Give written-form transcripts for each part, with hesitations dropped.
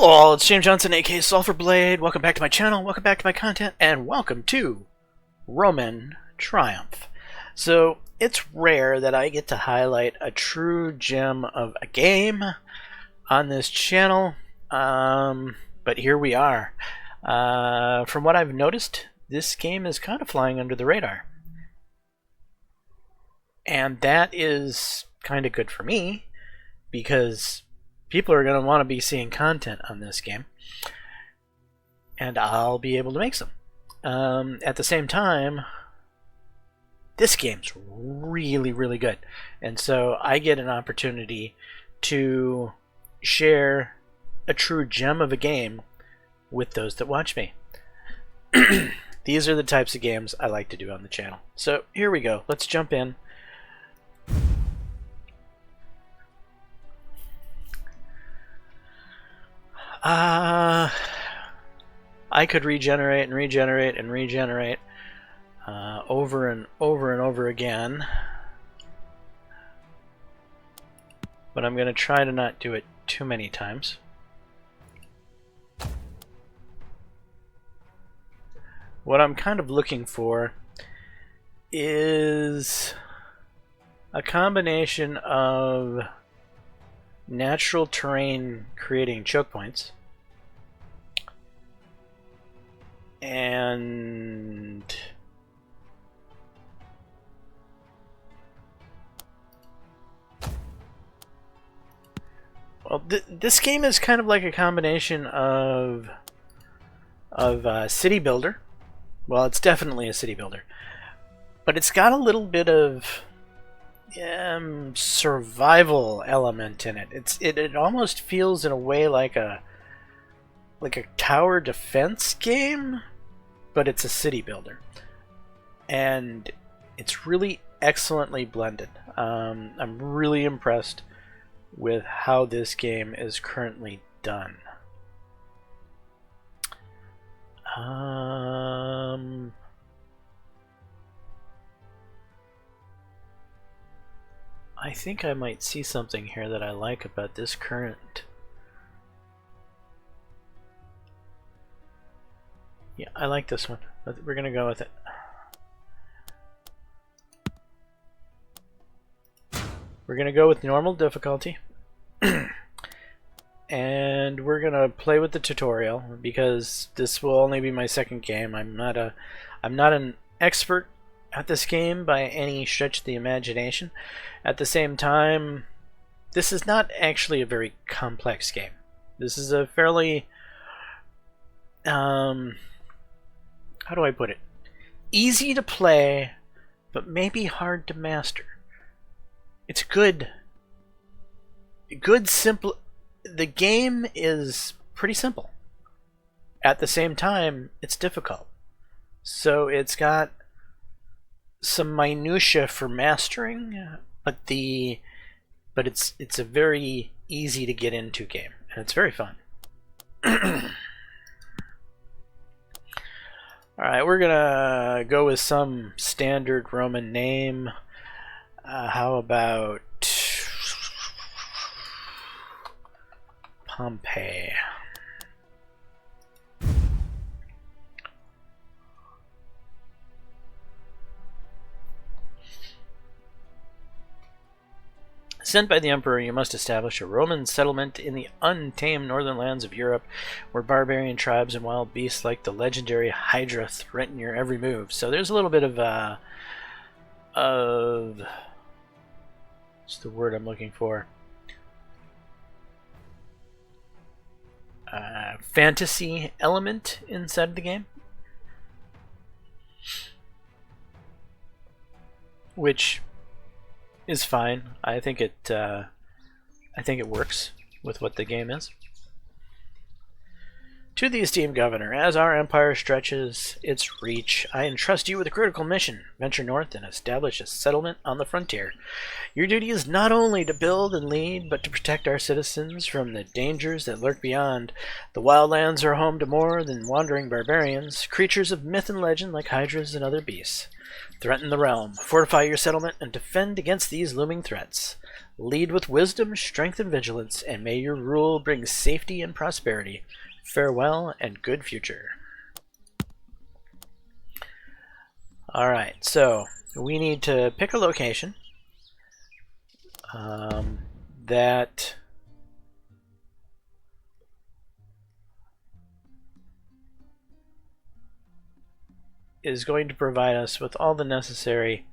Hello, it's James Johnson, aka Sulphur Blade. Welcome back to my channel, welcome back to my content, and welcome to Roman Triumph. So, it's rare that I get to highlight a true gem of a game on this channel, but here we are. From what I've noticed, this game is kind of flying under the radar. And that is kind of good for me, because people are going to want to be seeing content on this game, and I'll be able to make some. At the same time, this game's really, really good, and so I get an opportunity to share a true gem of a game with those that watch me. These are the types of games I like to do on the channel. So here we go. Let's jump in. I could regenerate and regenerate and regenerate over and over and over again, but I'm going to try to not do it too many times. What I'm kind of looking for is a combination of natural terrain creating choke points and well, this game is kind of like a combination of city builder. Well, it's definitely a city builder, but it's got a little bit of survival element in it. It almost feels in a way like a tower defense game, but it's a city builder, and it's really excellently blended. I'm really impressed with how this game is currently done. I think I might see something here that I like about this current. Yeah, I like this one. We're gonna go with it. We're gonna go with normal difficulty. And we're gonna play with the tutorial because this will only be my second game. I'm not an expert at this game by any stretch of the imagination. At the same time, this is not actually a very complex game. This is a fairly how do I put it? Easy to play, but maybe hard to master. It's good, simple. The game is pretty simple. At the same time, it's difficult. So it's got some minutia for mastering, but it's a very easy to get into game, and it's very fun. Alright, we're gonna go with some standard Roman name. How about Pompey? Sent by the Emperor, you must establish a Roman settlement in the untamed northern lands of Europe, where barbarian tribes and wild beasts like the legendary Hydra threaten your every move. So there's a little bit of what's the word I'm looking for? Fantasy element inside of the game, which is fine. I think it works with what the game is. To the esteemed governor, as our empire stretches its reach, I entrust you with a critical mission. Venture north and establish a settlement on the frontier. Your duty is not only to build and lead, but to protect our citizens from the dangers that lurk beyond. The wildlands are home to more than wandering barbarians, creatures of myth and legend like hydras and other beasts. Threaten the realm, fortify your settlement, and defend against these looming threats. Lead with wisdom, strength, and vigilance, and may your rule bring safety and prosperity. Farewell and good future. Alright, so we need to pick a location that is going to provide us with all the necessary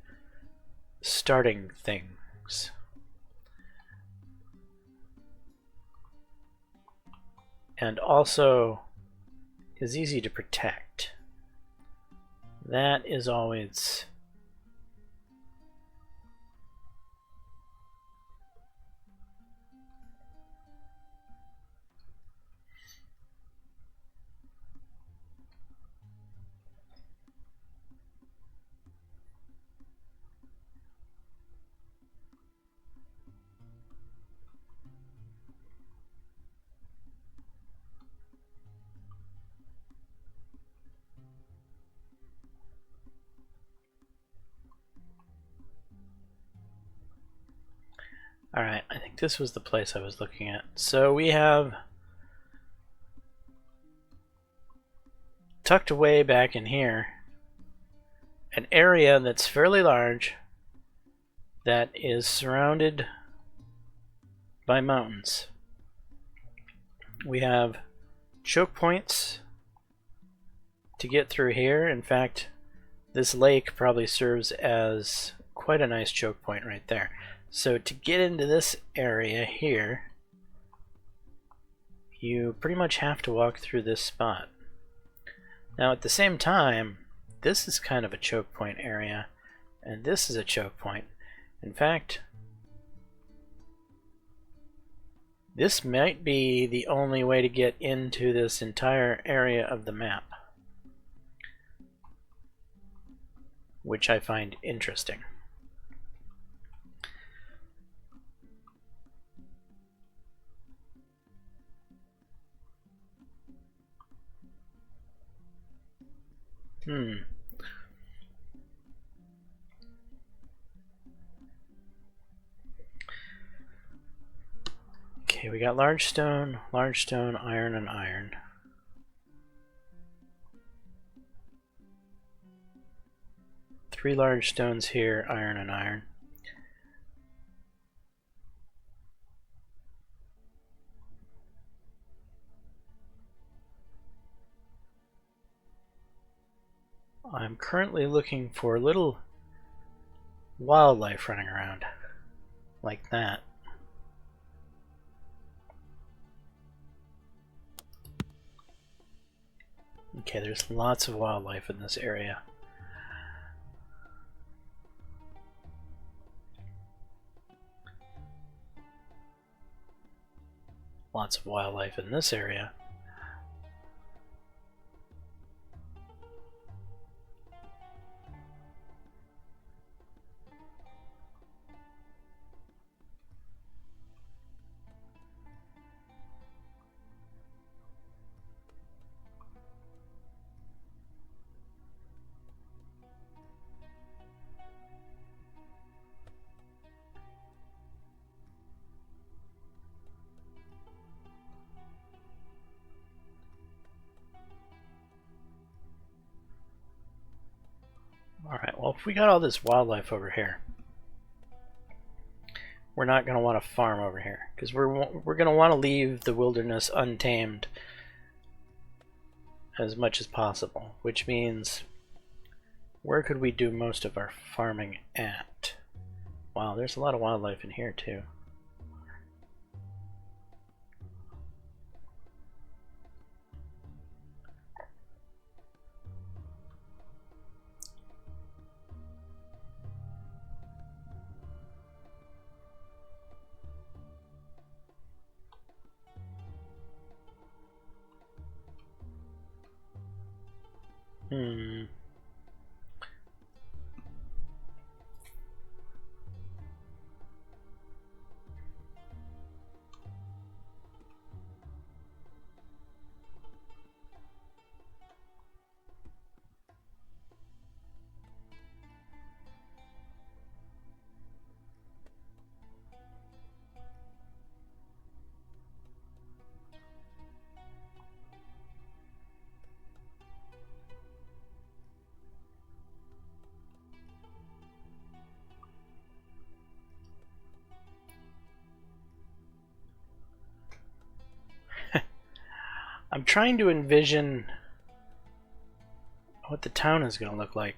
starting things. And also is easy to protect. That is always alright. I think this was the place I was looking at. So we have tucked away back in here an area that's fairly large that is surrounded by mountains. We have choke points to get through here. In fact, this lake probably serves as quite a nice choke point right there. So to get into this area here, you pretty much have to walk through this spot. Now at the same time, this is kind of a choke point area, and this is a choke point. In fact, this might be the only way to get into this entire area of the map, which I find interesting. Okay, we got large stone, iron, and iron. Three large stones here, iron and iron. I'm currently looking for little wildlife running around like that. Okay, there's lots of wildlife in this area. Lots of wildlife in this area. Alright, well if we got all this wildlife over here, we're not going to want to farm over here, because we're going to want to leave the wilderness untamed as much as possible, which means where could we do most of our farming at? Wow, there's a lot of wildlife in here too. Hmm. I'm trying to envision what the town is going to look like.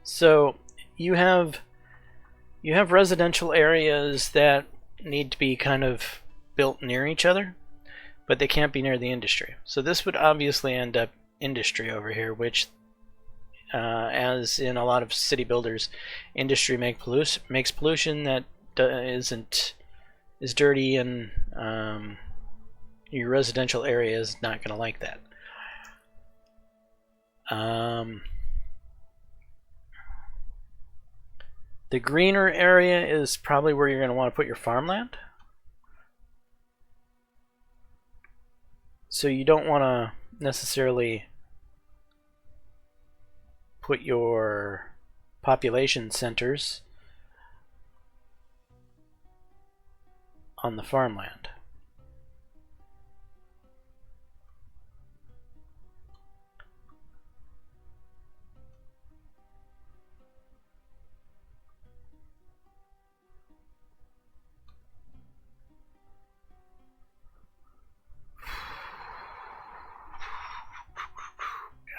So you have residential areas that need to be kind of built near each other, but they can't be near the industry. So this would obviously end up industry over here, which, as in a lot of city builders, industry makes pollution that is dirty, and your residential area is not going to like that. The greener area is probably where you're going to want to put your farmland. So you don't want to necessarily put your population centers on the farmland.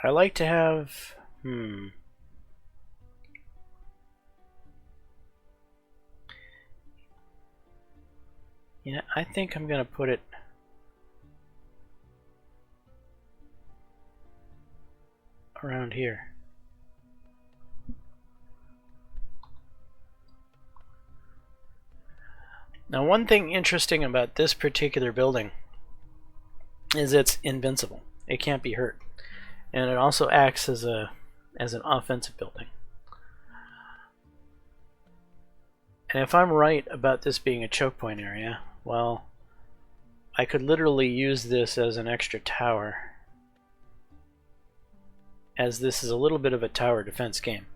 I like to have, yeah, I think I'm going to put it around here. Now, one thing interesting about this particular building is it's invincible. It can't be hurt. And it also acts as an offensive building. And if I'm right about this being a choke point area, well, I could literally use this as an extra tower, as this is a little bit of a tower defense game.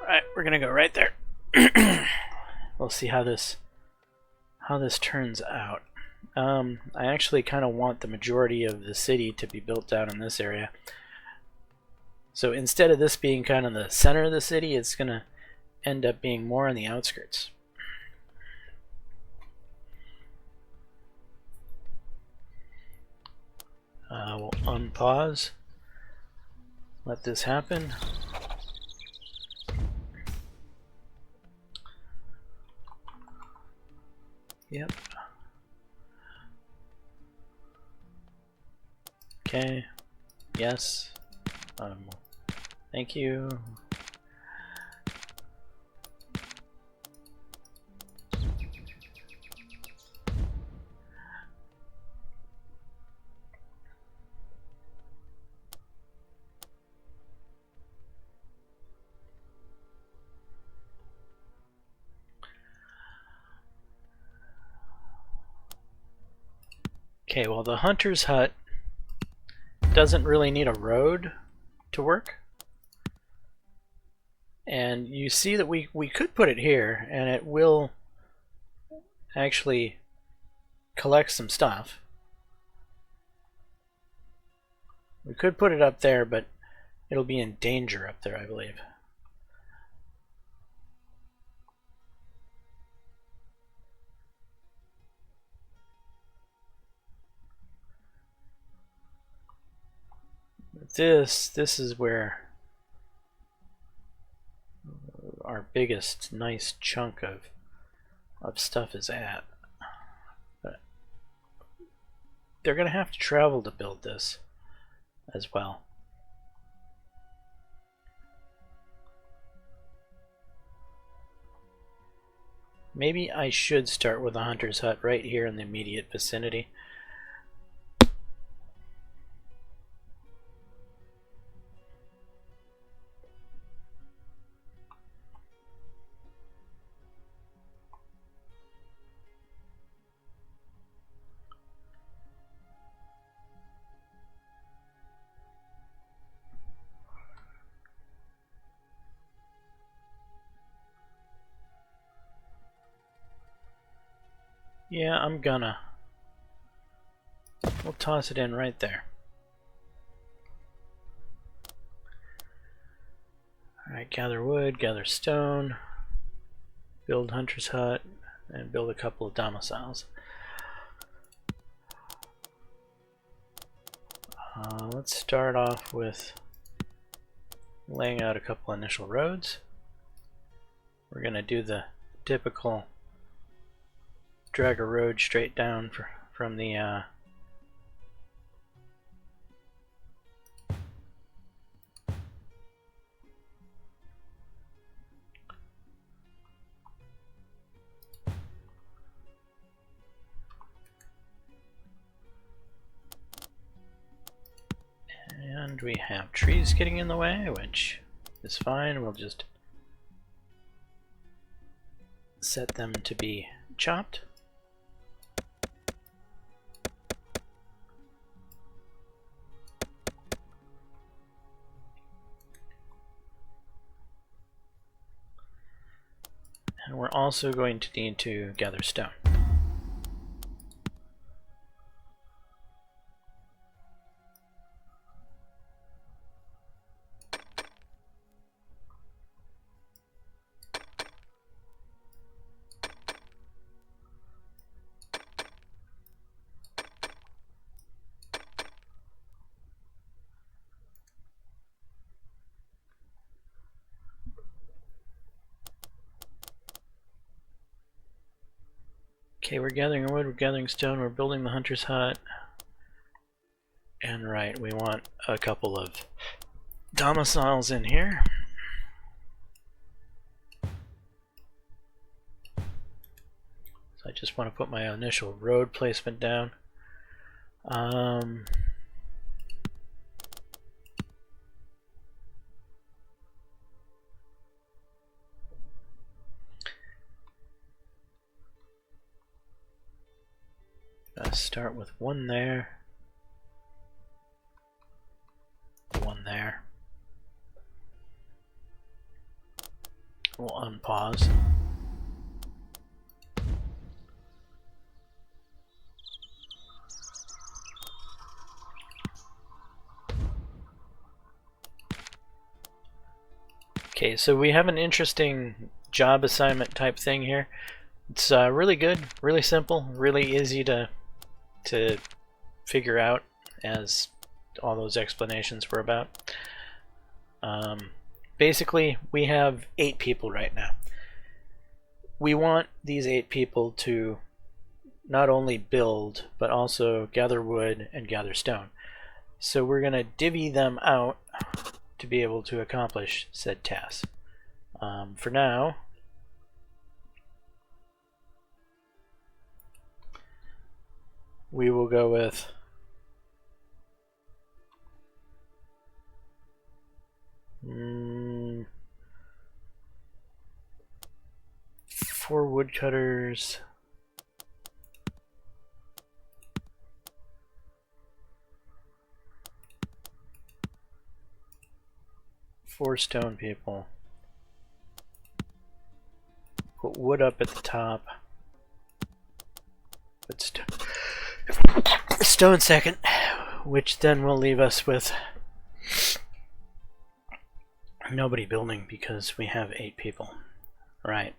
Alright, we're gonna go right there. We'll see how this turns out. I actually kind of want the majority of the city to be built down in this area. So instead of this being kind of the center of the city, it's gonna end up being more on the outskirts. We'll unpause. Let this happen. Yep. Okay. Yes. Thank you. Okay, well, the hunter's hut doesn't really need a road to work. And you see that we could put it here, and it will actually collect some stuff. We could put it up there, but it'll be in danger up there, I believe. This is where our biggest nice chunk of stuff is at. they're going to have to travel to build this as well. Maybe I should start with a hunter's hut right here in the immediate vicinity. Yeah, I'm gonna. We'll toss it in right there. Alright, gather wood, gather stone, build hunter's hut, and build a couple of domiciles. Let's start off with laying out a couple initial roads. We're gonna do the typical drag a road straight down from the and we have trees getting in the way, which is fine. We'll just set them to be chopped. And we're also going to need to gather stone. Okay, we're gathering wood, we're gathering stone, we're building the hunter's hut. And right, we want a couple of domiciles in here. So I just want to put my initial road placement down. Start with one there, one there. We'll unpause. Okay, so we have an interesting job assignment type thing here. It's really good, really simple, really easy to figure out, as all those explanations were about. Basically, we have 8 people right now. We want these 8 people to not only build, but also gather wood and gather stone. So we're going to divvy them out to be able to accomplish said task. For now, we will go with four woodcutters, 4 stone people. Put wood up at the top. Put stone second, which then will leave us with nobody building because we have 8 people. Right.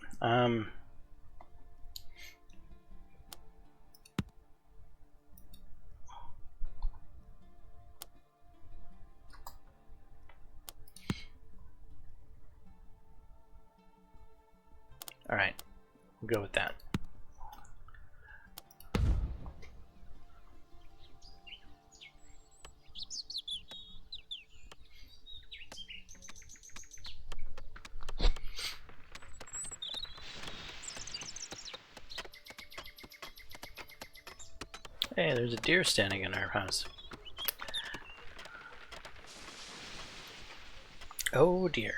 Alright, we'll go with that. Hey, there's a deer standing in our house. Oh dear.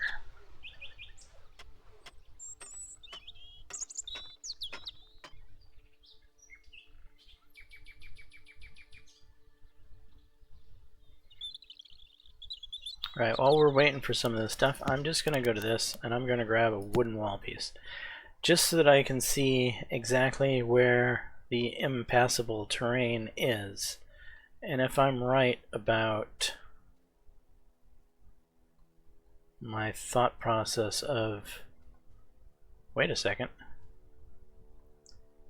Right, while we're waiting for some of this stuff, I'm just going to go to this and I'm going to grab a wooden wall piece. Just so that I can see exactly where the impassable terrain is. And if I'm right about my thought process of... Wait a second.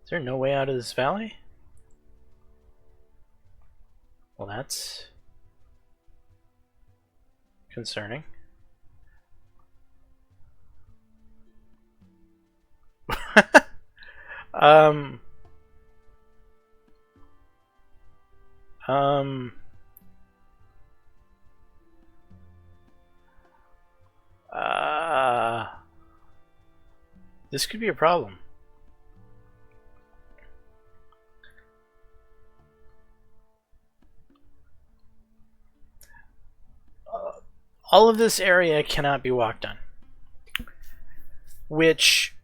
Is there no way out of this valley? Well, that's concerning. um... This could be a problem. All of this area cannot be walked on, which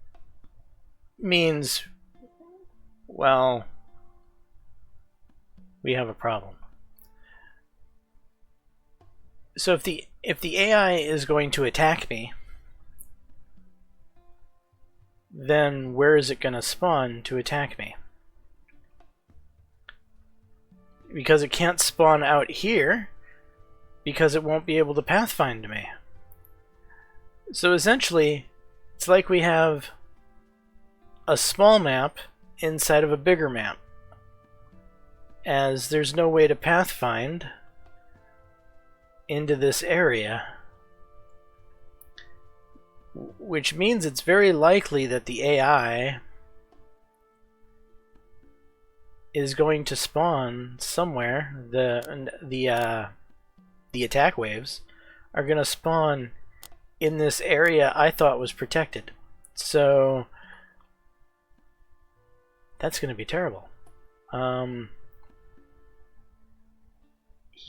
means, well, we have a problem. So if the AI is going to attack me, then where is it going to spawn to attack me? Because it can't spawn out here, because it won't be able to pathfind me. So essentially, it's like we have a small map inside of a bigger map, as there's no way to pathfind into this area, which means it's very likely that the AI is going to spawn somewhere. The attack waves are going to spawn in this area I thought was protected. So that's going to be terrible.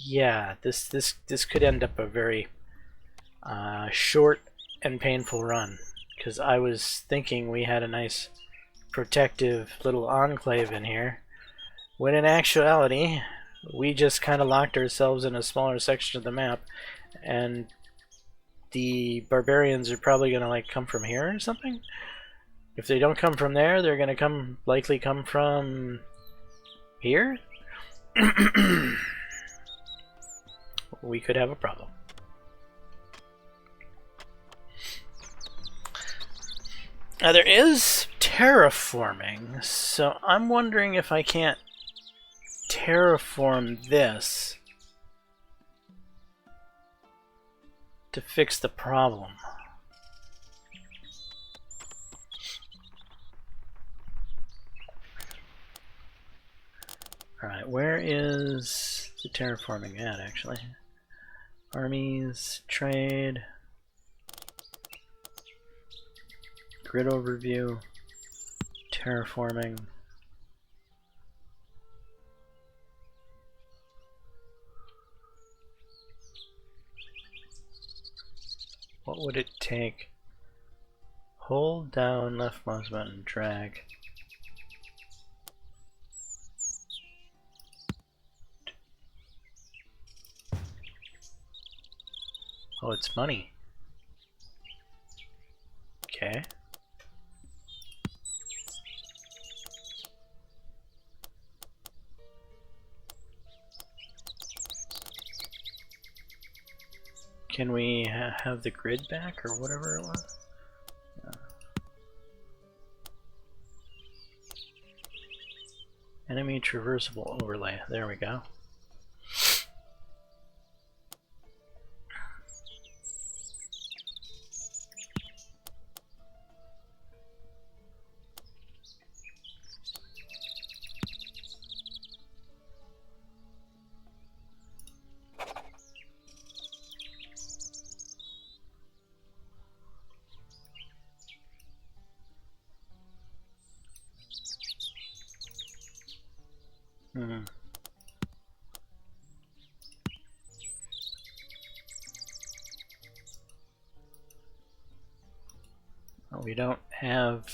Yeah, this could end up a very short and painful run, because I was thinking we had a nice protective little enclave in here, when in actuality we just kind of locked ourselves in a smaller section of the map, and the barbarians are probably gonna like come from here or something. If they don't come from there, they're gonna likely come from here. We could have a problem. Now there is terraforming, so I'm wondering if I can't terraform this to fix the problem. Alright, where is the terraforming at, actually? Armies, trade, grid overview, terraforming. What would it take? Hold down left mouse button, drag. Oh, it's money. Okay. Can we have the grid back or whatever it was? Enemy traversable overlay. There we go. Hmm. Oh, we don't have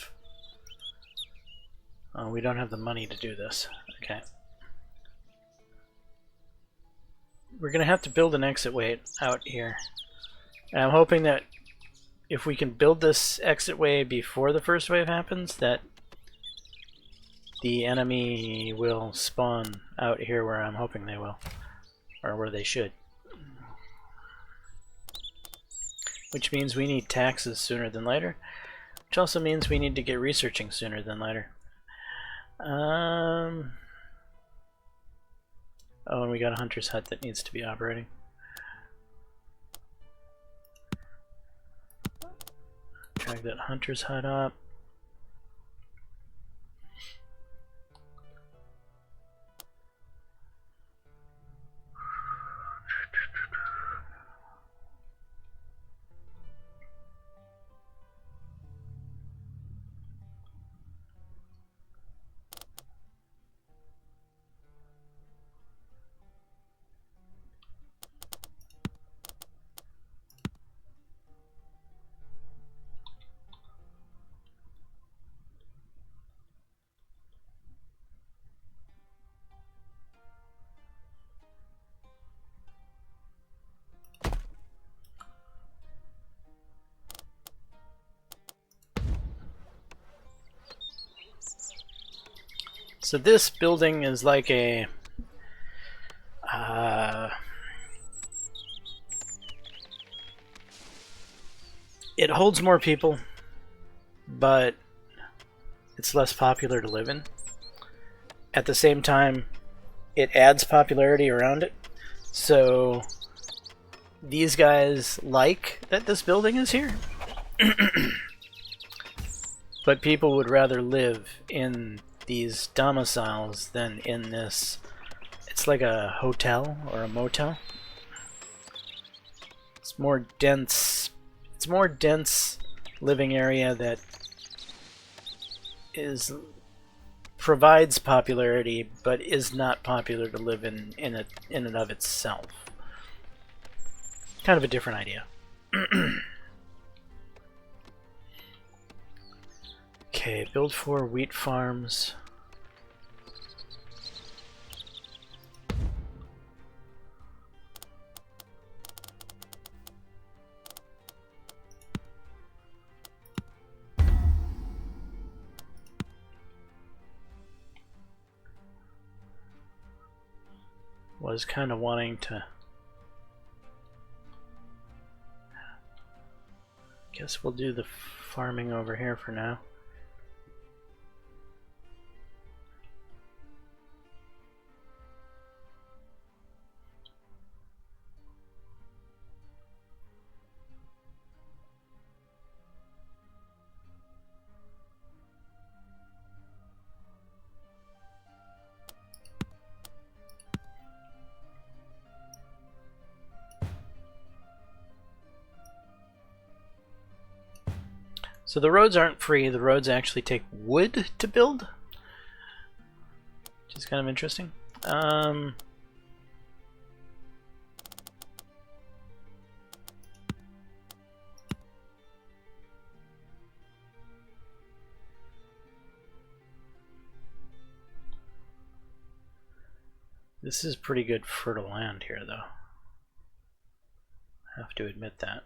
the money to do this. Okay. We're gonna have to build an exit way out here. And I'm hoping that if we can build this exit way before the first wave happens, that the enemy will spawn out here where I'm hoping they will. Or where they should. Which means we need taxes sooner than later. Which also means we need to get researching sooner than later. Oh, and we got a hunter's hut that needs to be operating. Drag that hunter's hut up. So this building is like a it holds more people, but it's less popular to live in. At the same time, it adds popularity around it. So these guys like that this building is here. But people would rather live in these domiciles than in this. It's like a hotel or a motel. It's more dense. It's more dense living area that provides popularity, but is not popular to live in and of itself. Kind of a different idea. Okay, build 4 wheat farms. Was kind of wanting to... Guess we'll do the farming over here for now. So the roads aren't free, the roads actually take wood to build, which is kind of interesting. This is pretty good fertile land here, though. I have to admit that.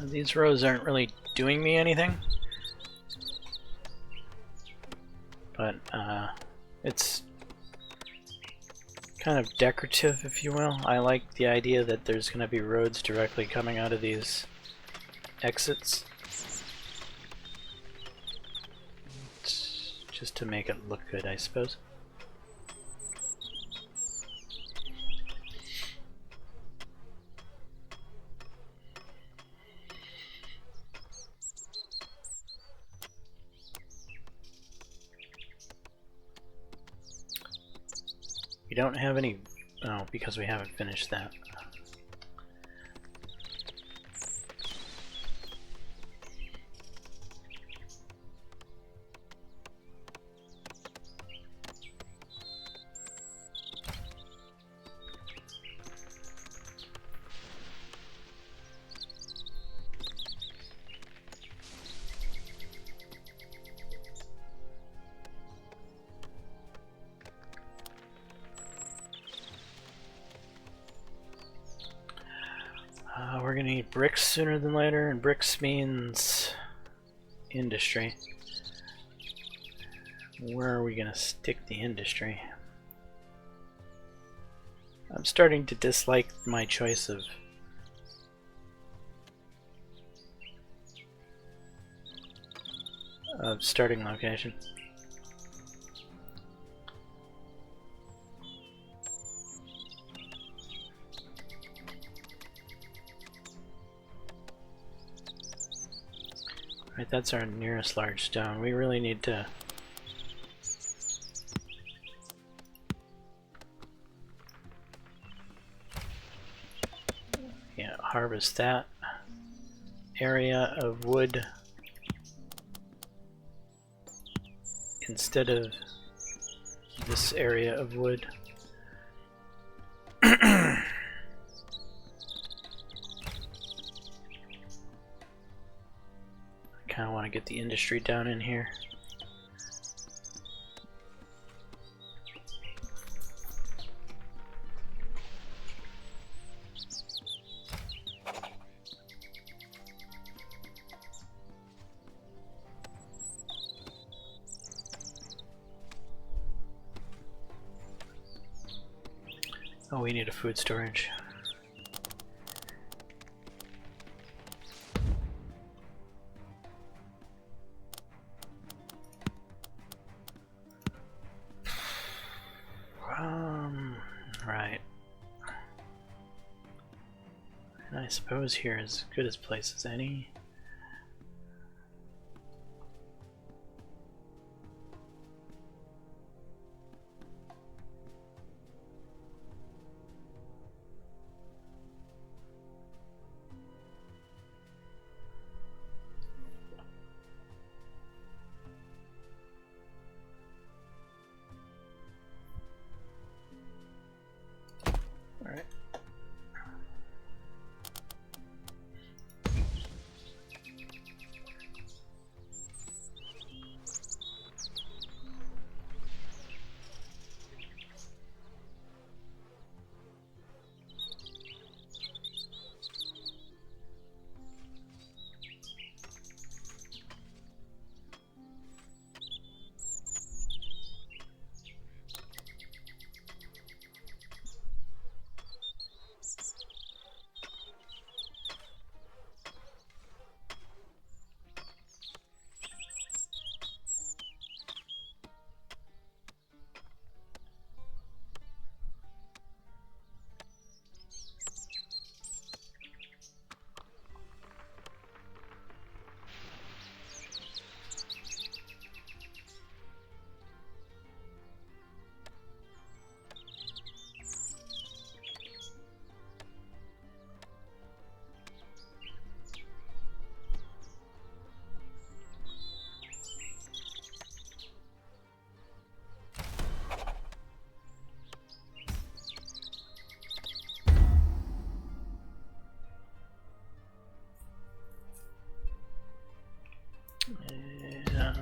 These rows aren't really doing me anything, but it's kind of decorative, if you will. I like the idea that there's going to be roads directly coming out of these exits, just to make it look good, I suppose. We don't have any... oh, because we haven't finished that. We're gonna need bricks sooner than later, and bricks means industry. Where are we gonna stick the industry? I'm starting to dislike my choice of starting location. Right, that's our nearest large stone. We really need to harvest that area of wood instead of this area of wood. I kind of want to get the industry down in here. Oh, we need a food storage. Right. And I suppose here is as good a place as any. Alright.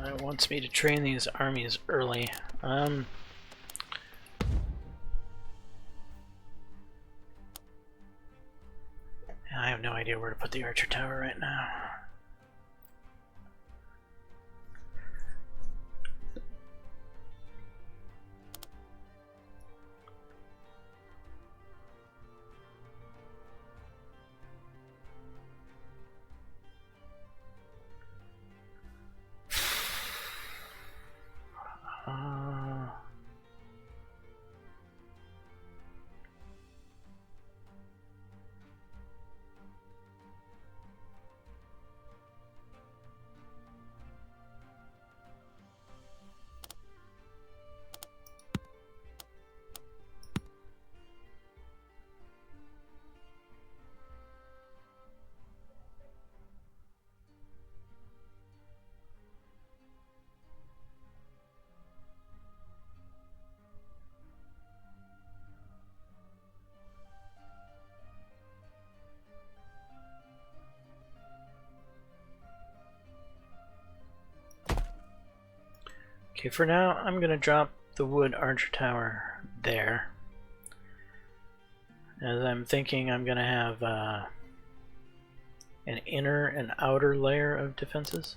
It wants me to train these armies early. I have no idea where to put the archer tower right now. Okay, for now, I'm going to drop the wood archer tower there. As I'm thinking I'm going to have an inner and outer layer of defenses.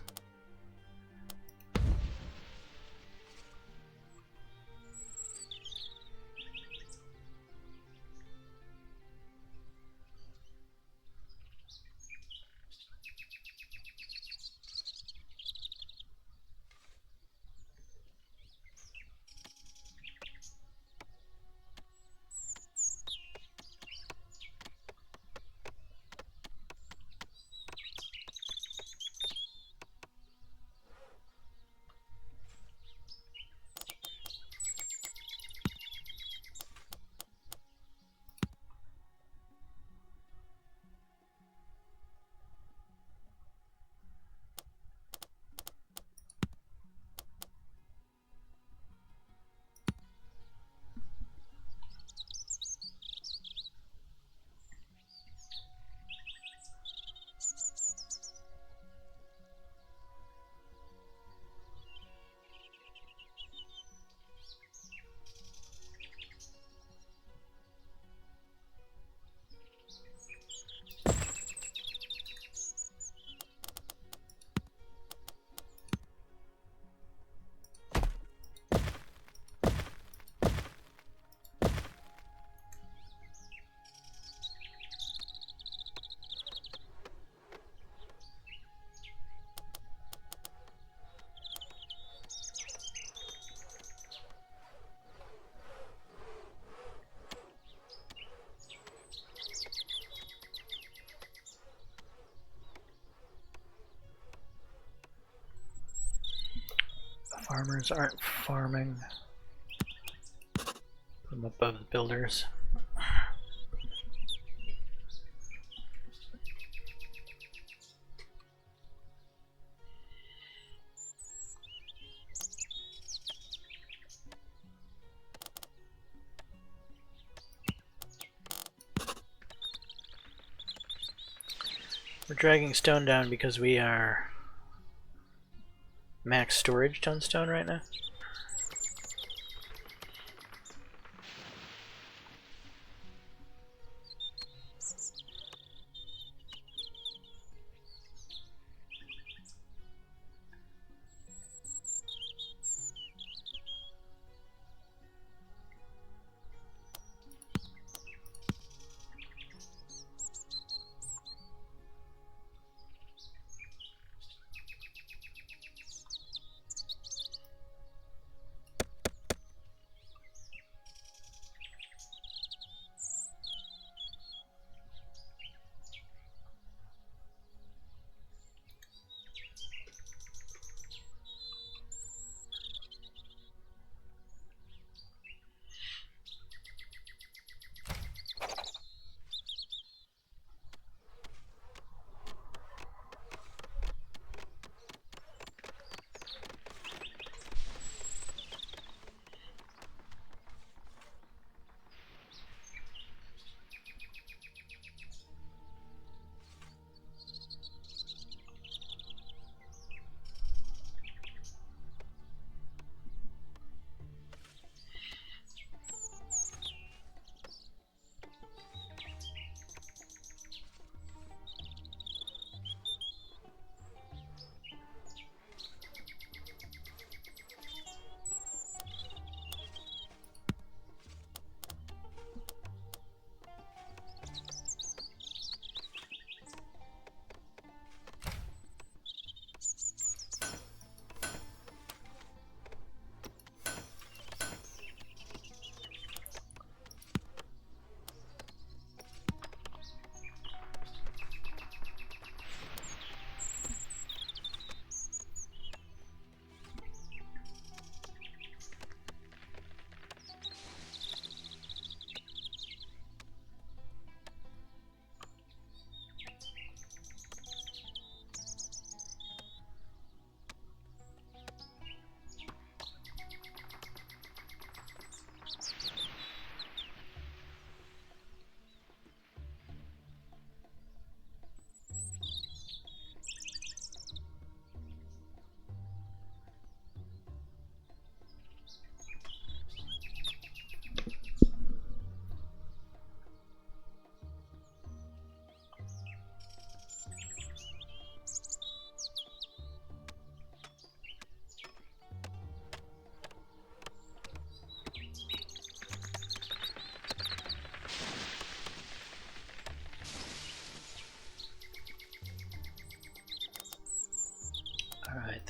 Farmers aren't farming. Put them above the builders. We're dragging stone down because we are max storage on stone right now.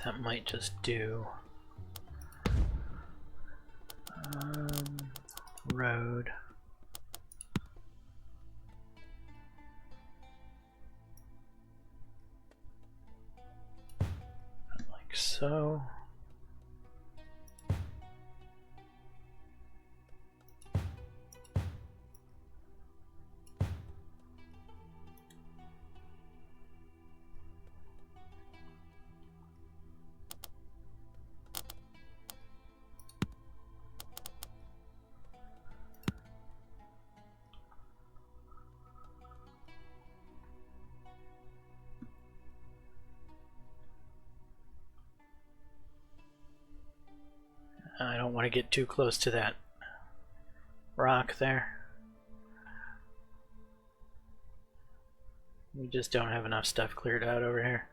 That might just do. Road. Like so. I don't want to get too close to that rock there. We just don't have enough stuff cleared out over here.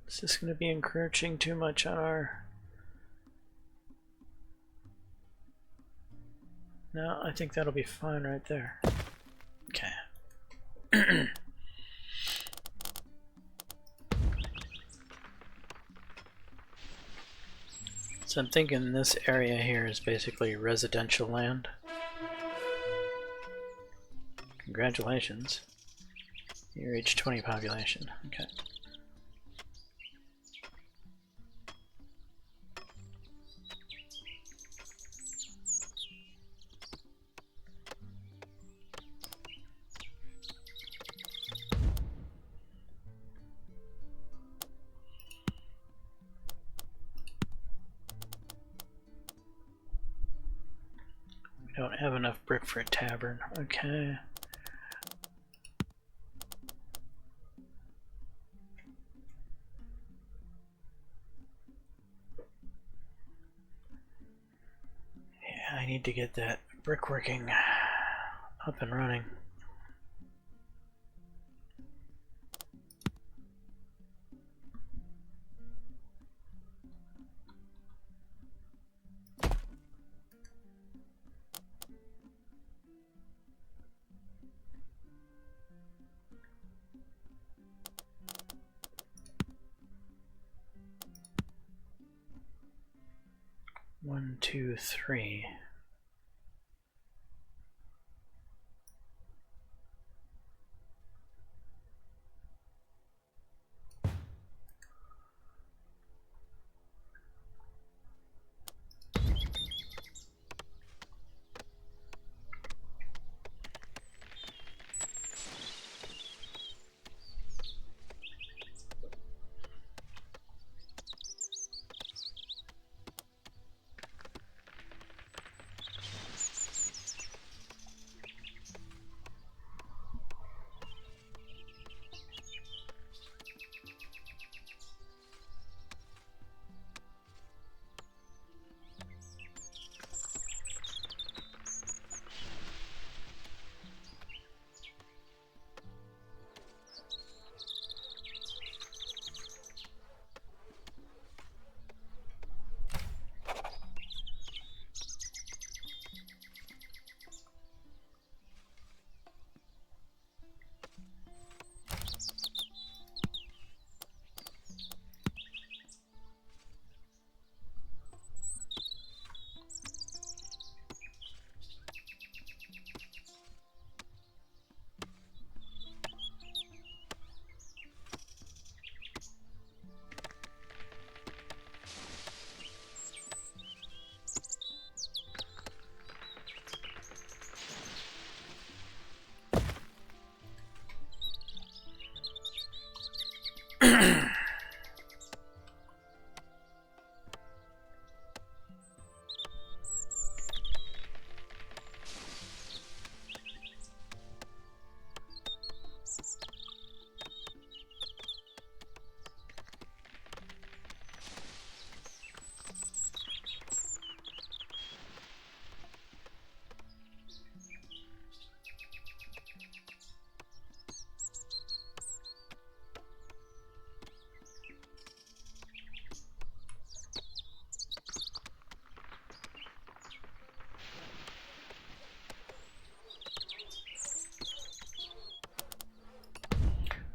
Is this going to be encroaching too much on our... No, I think that'll be fine right there. Okay. So I'm thinking this area here is basically residential land. Congratulations. You reached 20 population. Okay. Don't have enough brick for a tavern. Okay. Yeah, I need to get that brickworking up and running. One, two, three.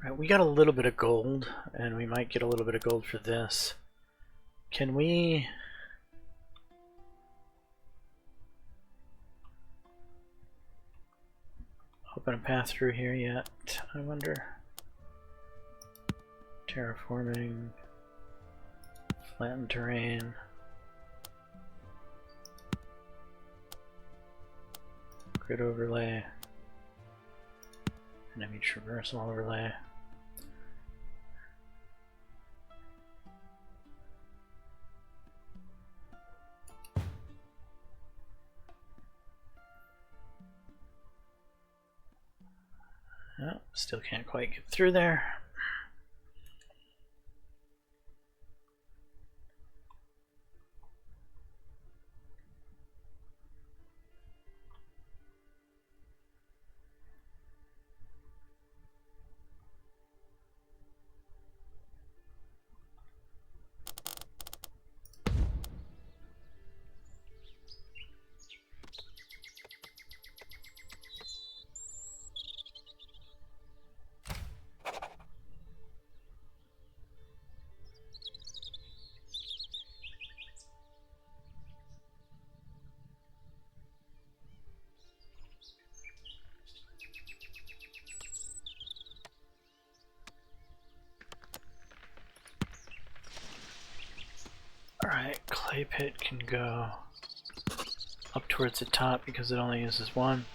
Alright, we got a little bit of gold, and we might get a little bit of gold for this. Can we... open a path through here yet? I wonder. Terraforming. Flattened terrain. Grid overlay. Enemy traversal overlay. Oh, still can't quite get through there. Alright, clay pit can go up towards the top because it only uses one.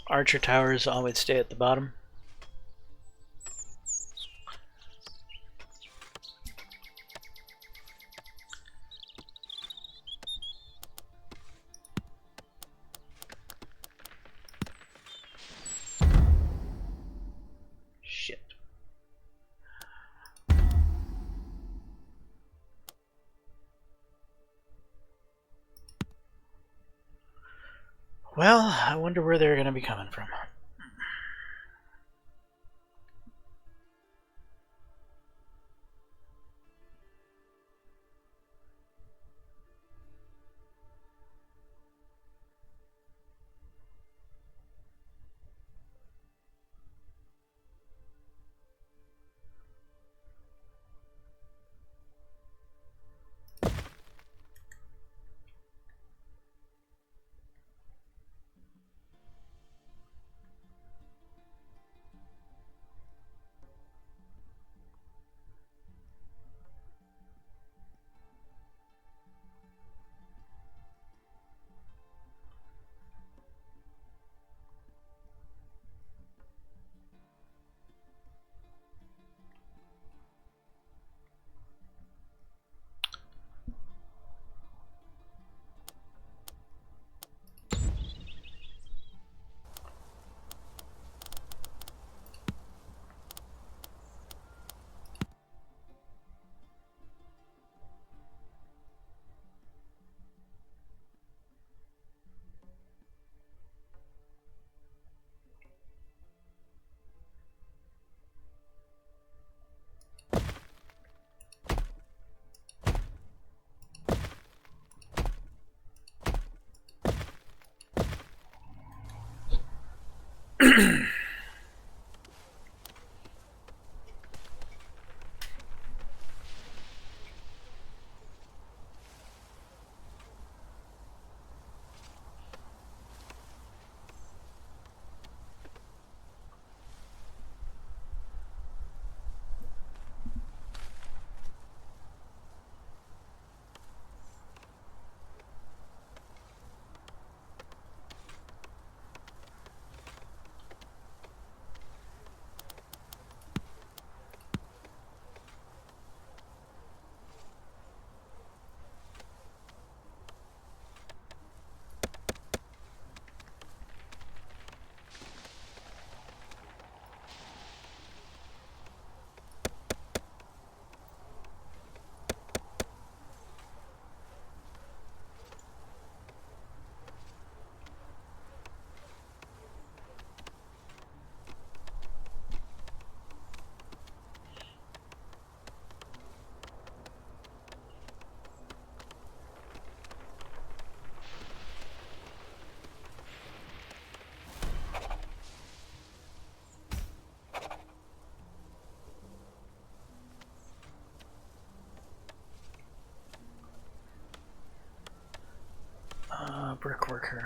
Archer towers always stay at the bottom. Shit. Well, I wonder where they're going to be coming from. brick worker.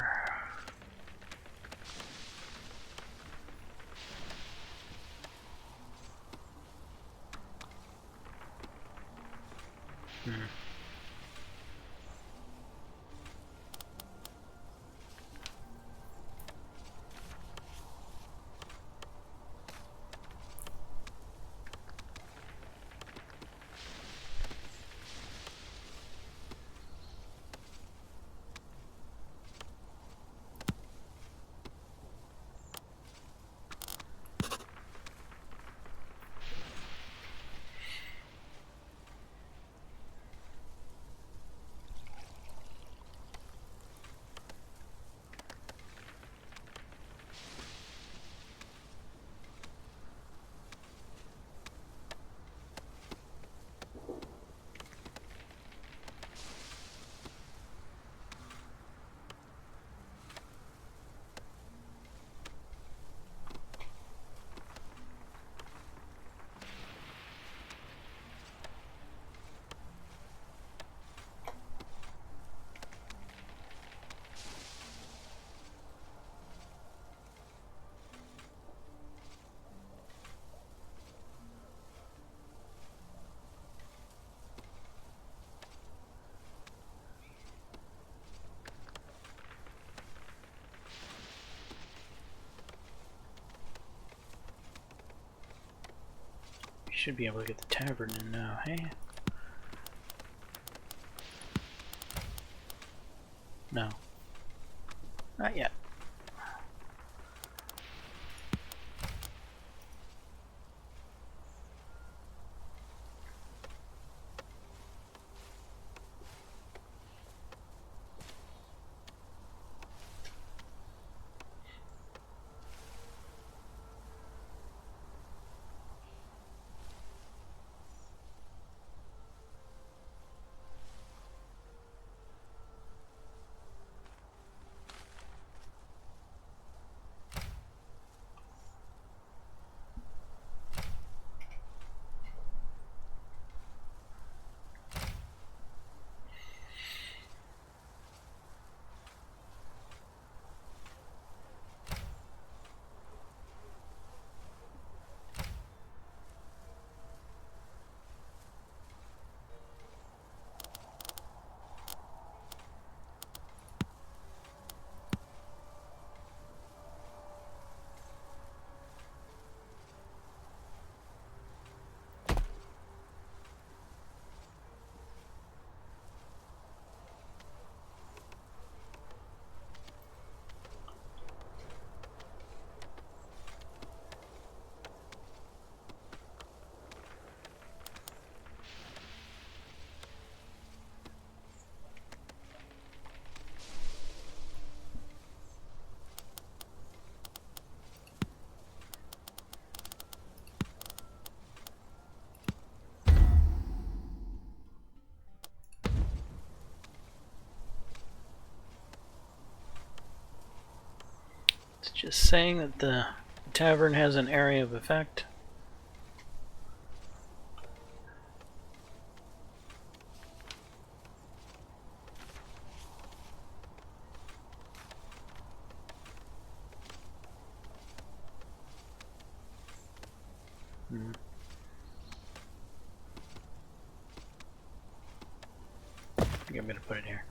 Should be able to get the tavern in now, hey? No. Not yet. It's just saying that the tavern has an area of effect. I think I'm gonna put it here.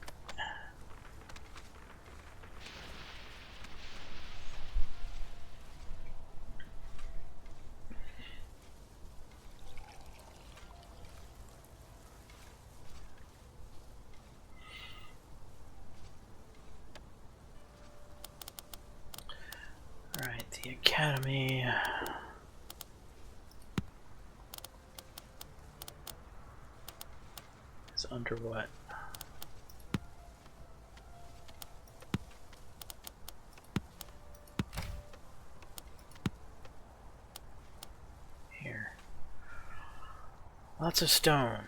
Alright, the academy. Is under what? Here. Lots of stone.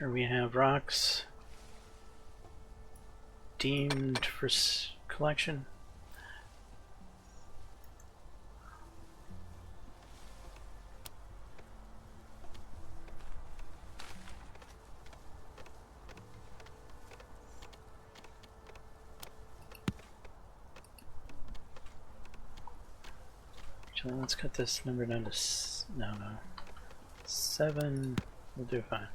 sure we have rocks deemed for collection. Actually, let's cut this number down to no. 7. We'll do fine.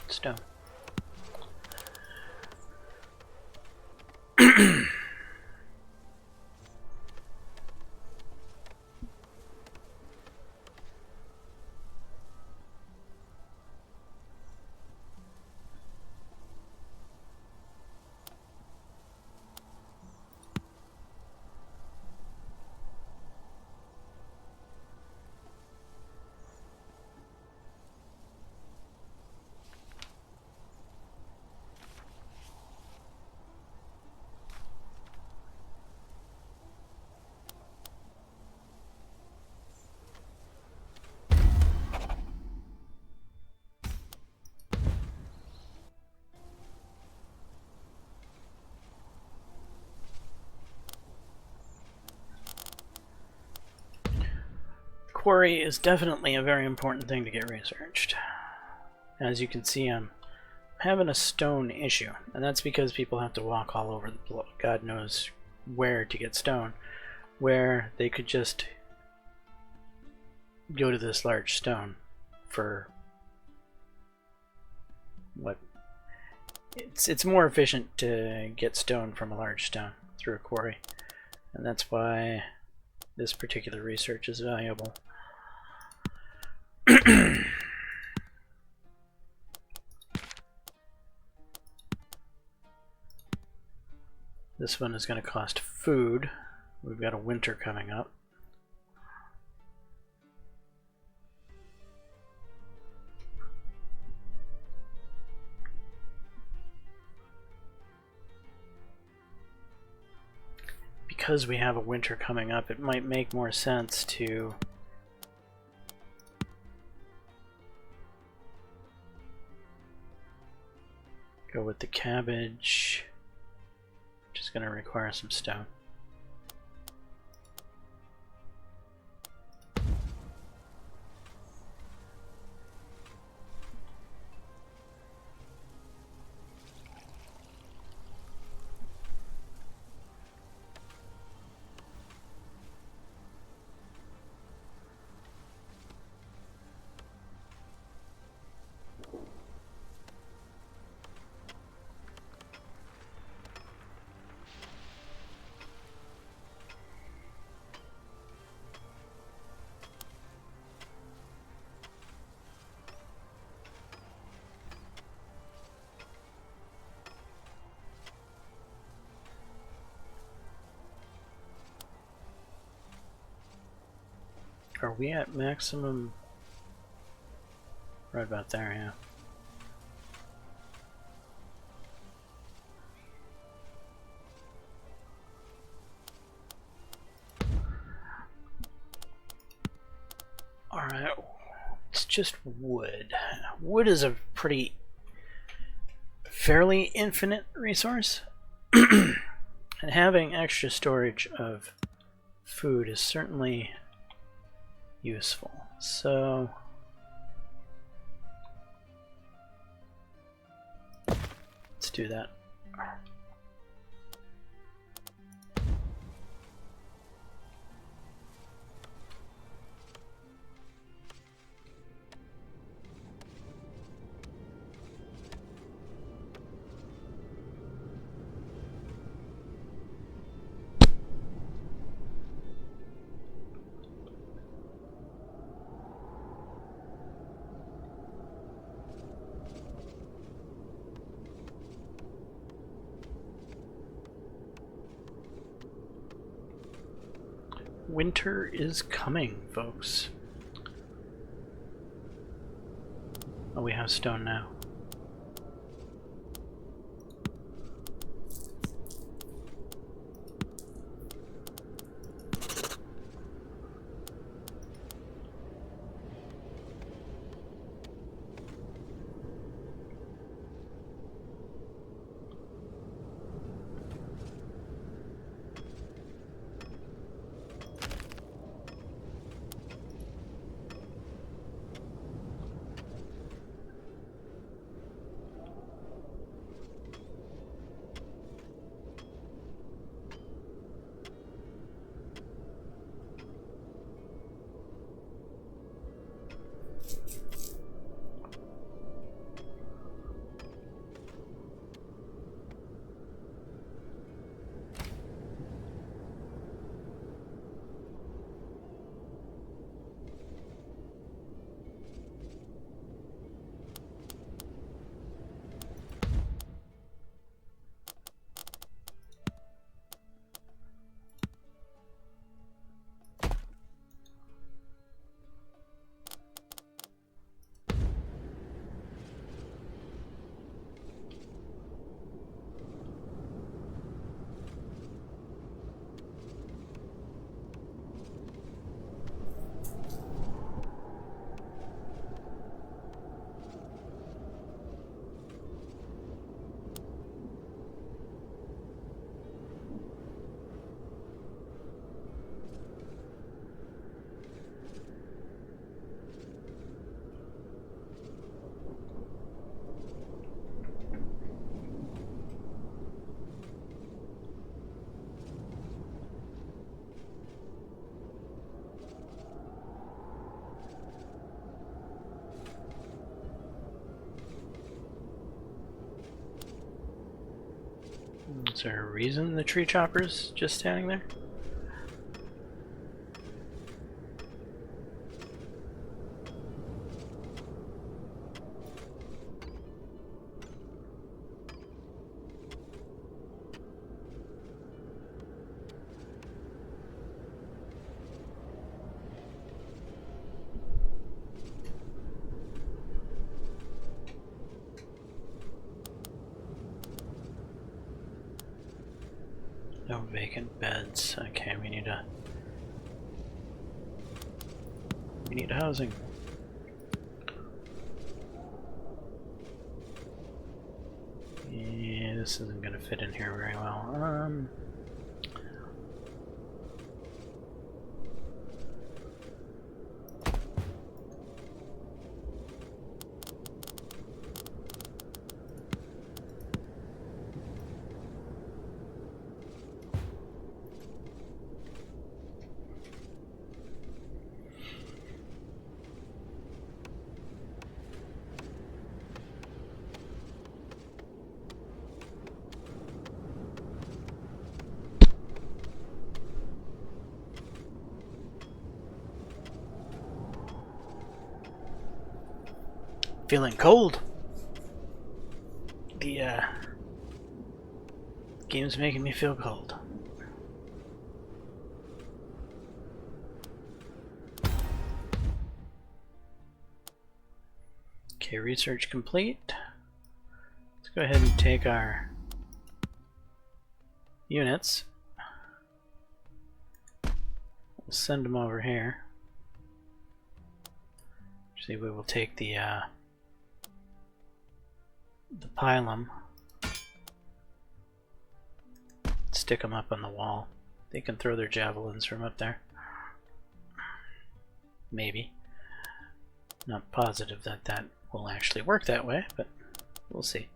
Stone. Quarry is definitely a very important thing to get researched. As you can see, I'm having a stone issue, and that's because people have to walk all over the God knows where to get stone, where they could just go to this large stone for what it's more efficient to get stone from a large stone through a quarry, and that's why this particular research is valuable. This one is going to cost food. We've got a winter coming up. Because we have a winter coming up, it might make more sense to go with the cabbage, which is going to require some stone. Are we at maximum? Right about there, yeah. Alright, it's just wood. Wood is a fairly infinite resource. And having extra storage of food is certainly useful. So let's do that. Winter is coming, folks. Oh, we have stone now. Is there a reason the tree chopper's just standing there? No vacant beds. Okay, we need housing. Yeah, this isn't gonna fit in here very well. Feeling cold. The game's making me feel cold. Okay, research complete. Let's go ahead and take our units. We'll send them over here. Actually, we will take the pylum, stick them up on the wall. They can throw their javelins from up there. Maybe. Not positive that that will actually work that way, but we'll see.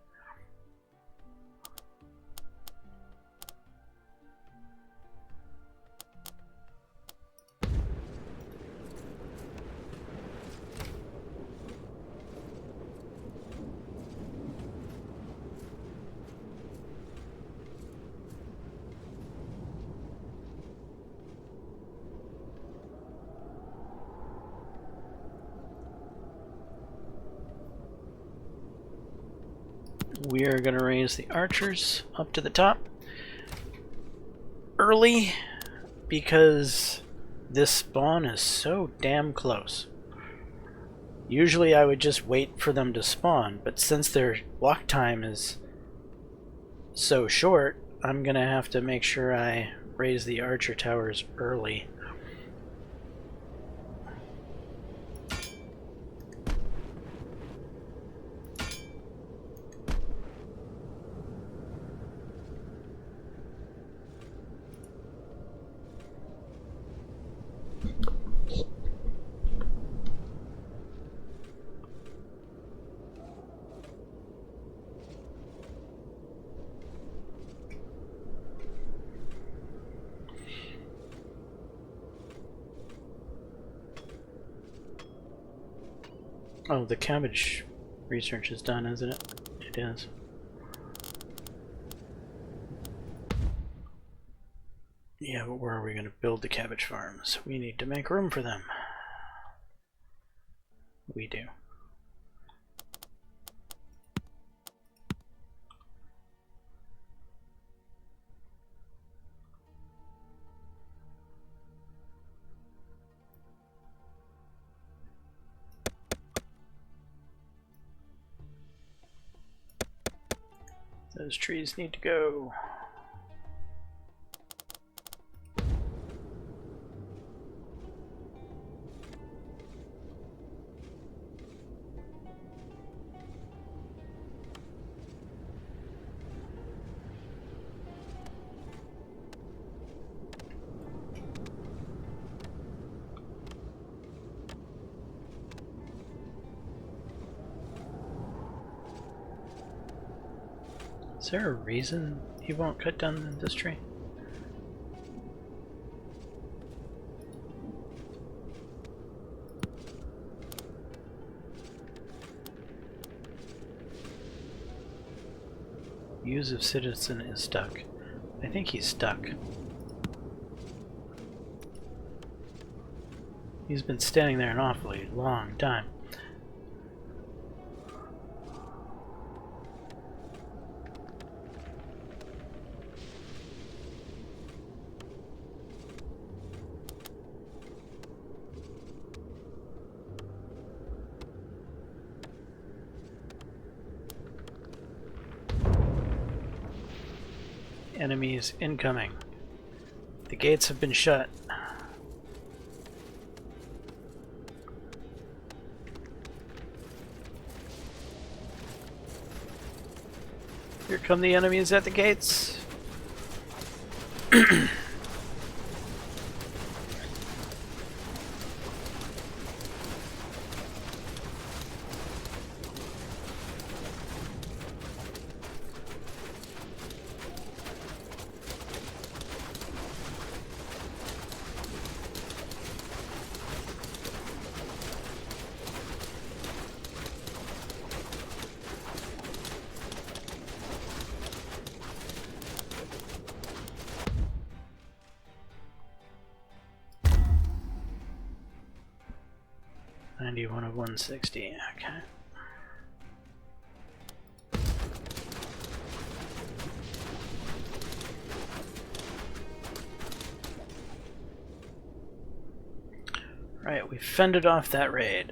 We are going to raise the archers up to the top early because This spawn is so damn close. Usually I would just wait for them to spawn, but since their walk time is so short, I'm gonna have to make sure I raise the archer towers early. Oh, the cabbage research is done, isn't it? It is. Yeah, but where are we going to build the cabbage farms? We need to make room for them. We do. Those trees need to go. Is there a reason he won't cut down this tree? Use of citizen is stuck. I think he's stuck. He's been standing there an awfully long time. Enemies incoming. The gates have been shut. Here come the enemies at the gates. One of 160, okay. Right, we fended off that raid.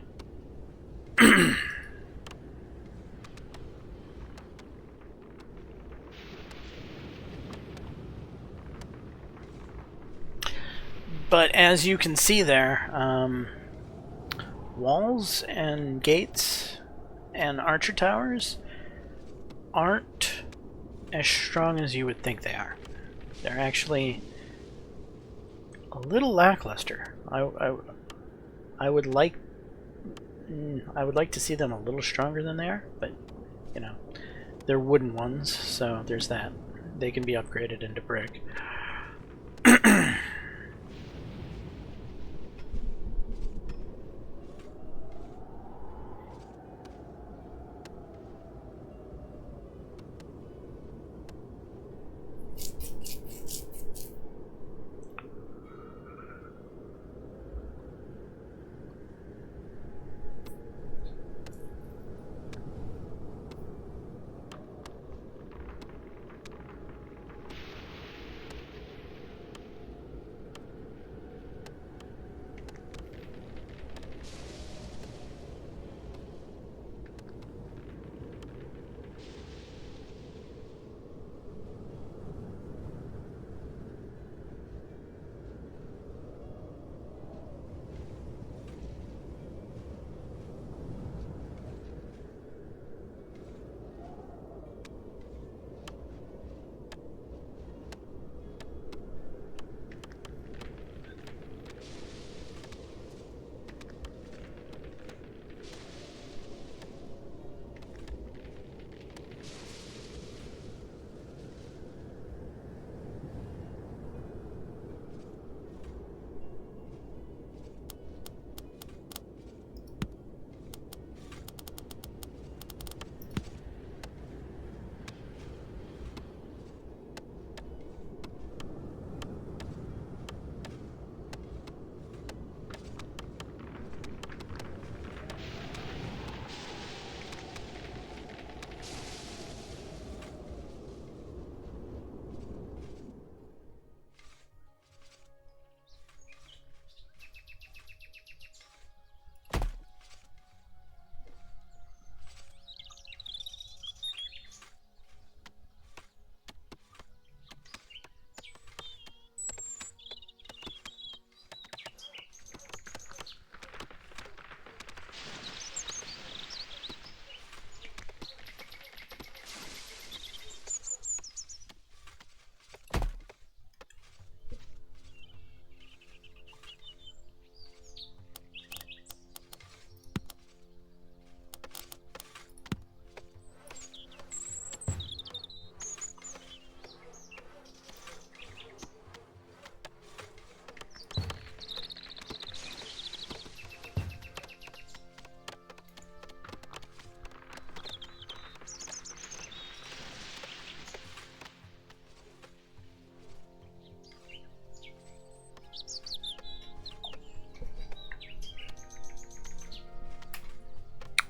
But as you can see there, walls and gates and archer towers aren't as strong as you would think they are. They're actually a little lackluster. I would like to see them a little stronger than they are, but you know, they're wooden ones, so there's that. They can be upgraded into brick.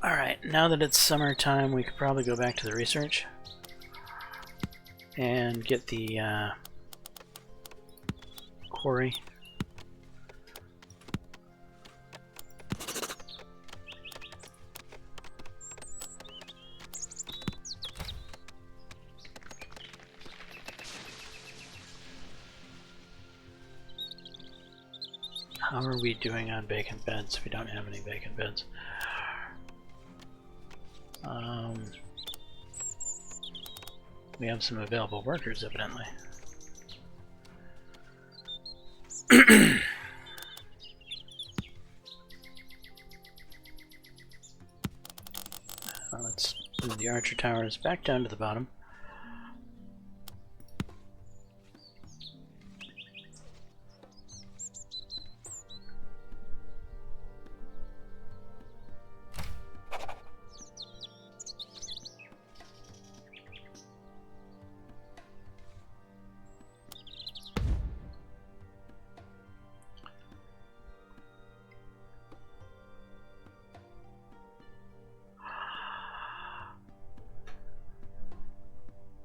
Alright, now that it's summertime, we could probably go back to the research and get the quarry. How are we doing on vacant beds? We don't have any vacant beds. We have some available workers, evidently. Let's move the archer towers back down to the bottom.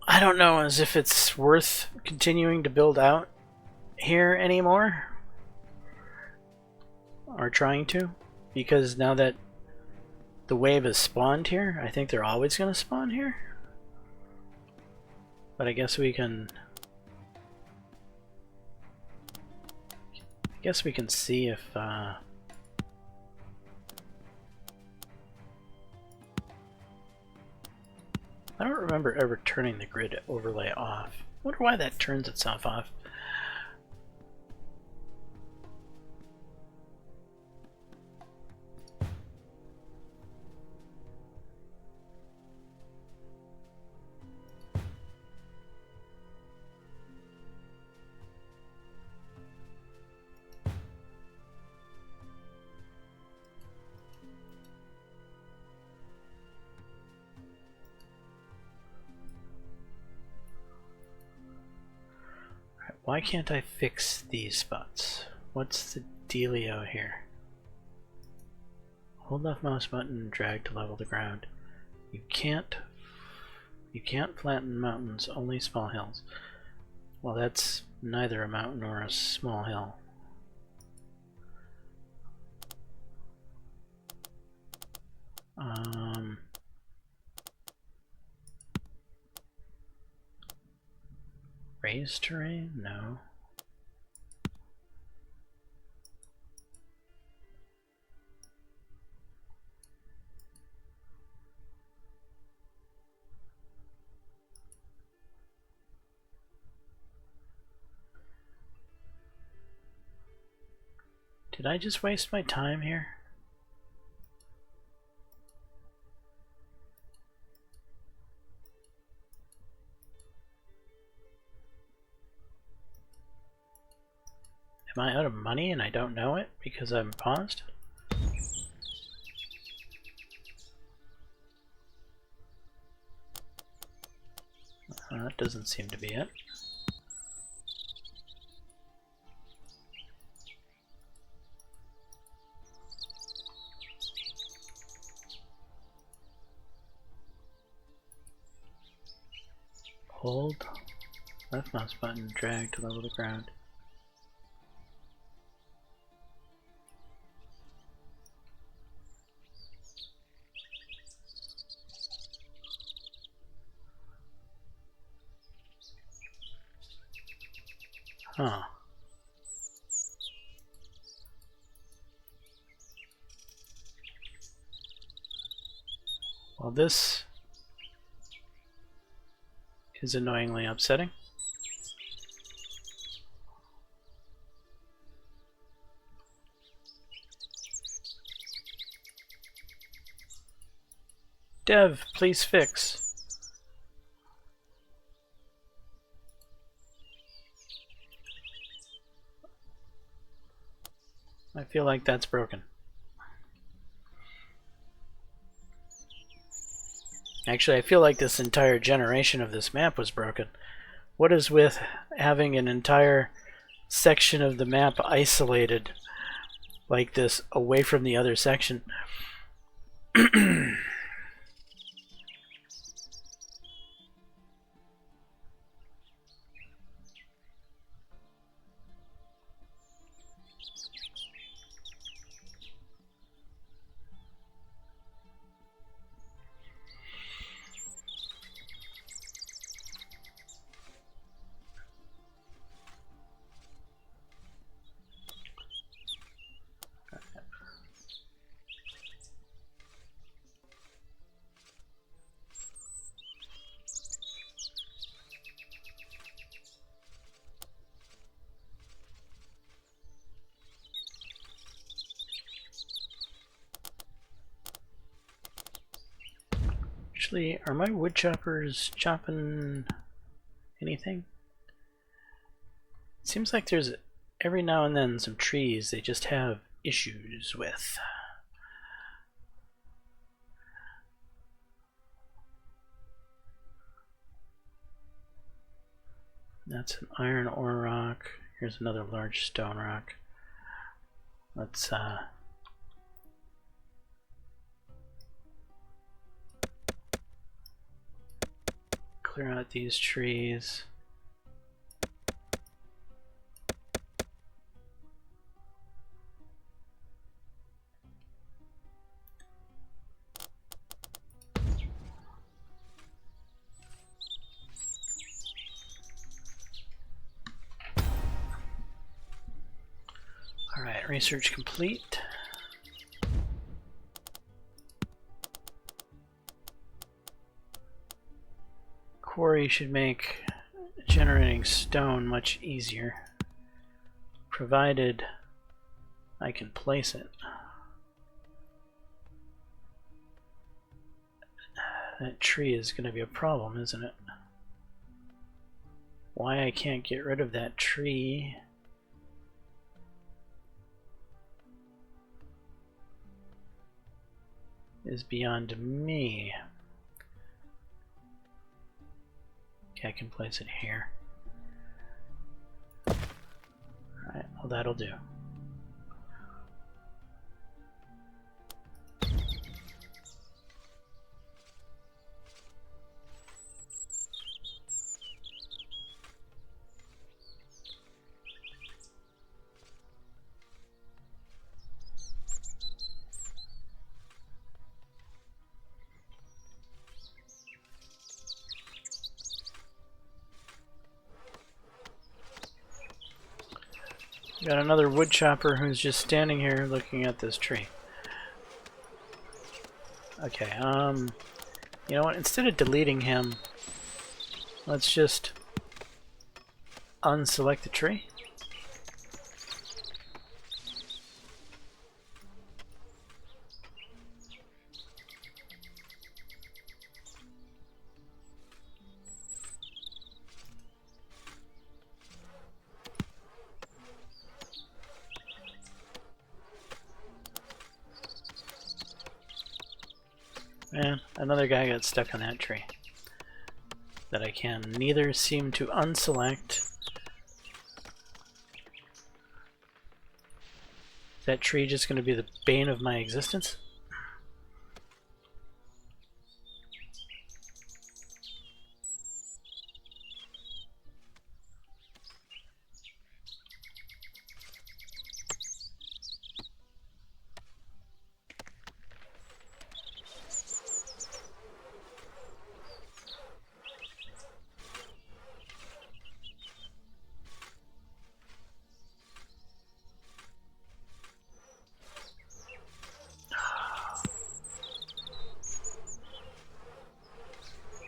I don't know as if it's worth continuing to build out here anymore, or trying to, because now that the wave has spawned here, I think they're always going to spawn here. But I guess we can see if I don't remember ever turning the grid overlay off. I wonder why that turns itself off. Why can't I fix these spots? What's the dealio here? Hold left mouse button and drag to level the ground. You can't flatten mountains, only small hills. Well, that's neither a mountain nor a small hill. Raised terrain? No. Did I just waste my time here? Am I out of money and I don't know it because I'm paused? That doesn't seem to be it. Hold left mouse button, drag to level the ground. Huh. Well, this is annoyingly upsetting. Dev, please fix. I feel like that's broken. Actually, I feel like this entire generation of this map was broken. What is with having an entire section of the map isolated like this away from the other section? Actually, are my wood choppers chopping anything? It seems like there's every now and then some trees they just have issues with. That's an iron ore rock. Here's another large stone rock. Let's clear out these trees. Alright, research complete. Quarry should make generating stone much easier, provided I can place it. That tree is going to be a problem, isn't it? Why I can't get rid of that tree is beyond me. Okay, I can place it here. Alright, well that'll do. Got another wood chopper who's just standing here looking at this tree. Okay, you know what? Instead of deleting him, let's just unselect the tree. And another guy got stuck on that tree that I can neither seem to unselect. Is that tree just going to be the bane of my existence?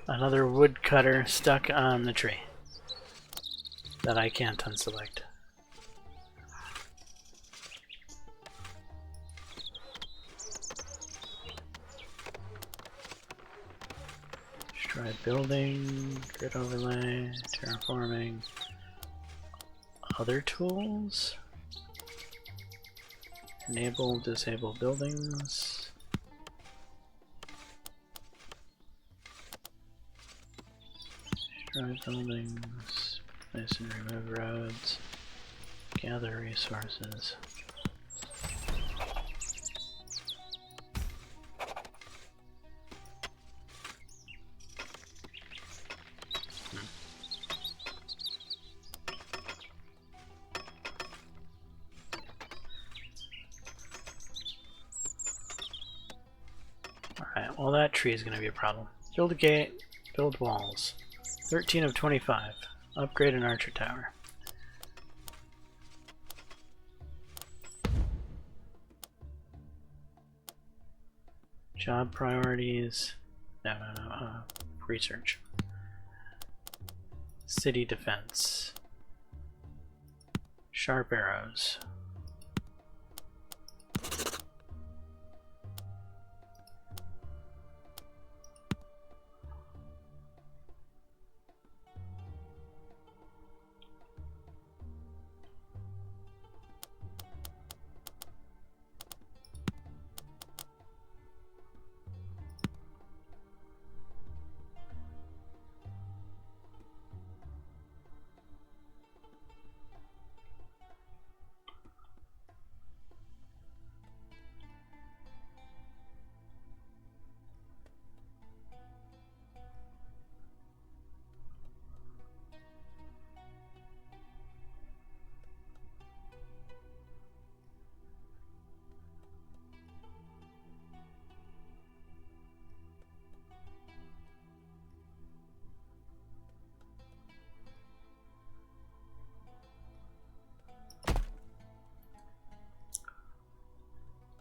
Another woodcutter stuck on the tree that I can't unselect. Destroy building, grid overlay, terraforming, other tools, enable, disable buildings. Destroy buildings, place and remove roads, gather resources. Alright, well that tree is going to be a problem. Build a gate, build walls. 13 of 25. Upgrade an archer tower. Job priorities. No. Research. City defense. Sharp arrows.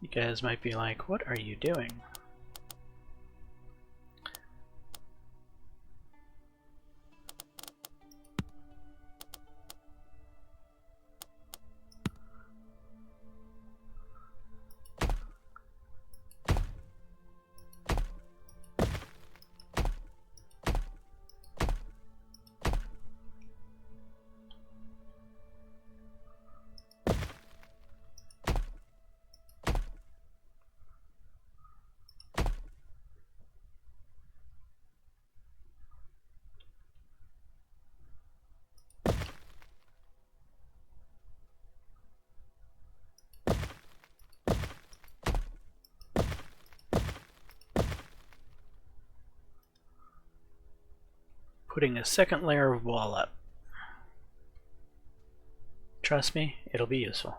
You guys might be like, what are you doing? Putting a second layer of wall up. Trust me, it'll be useful.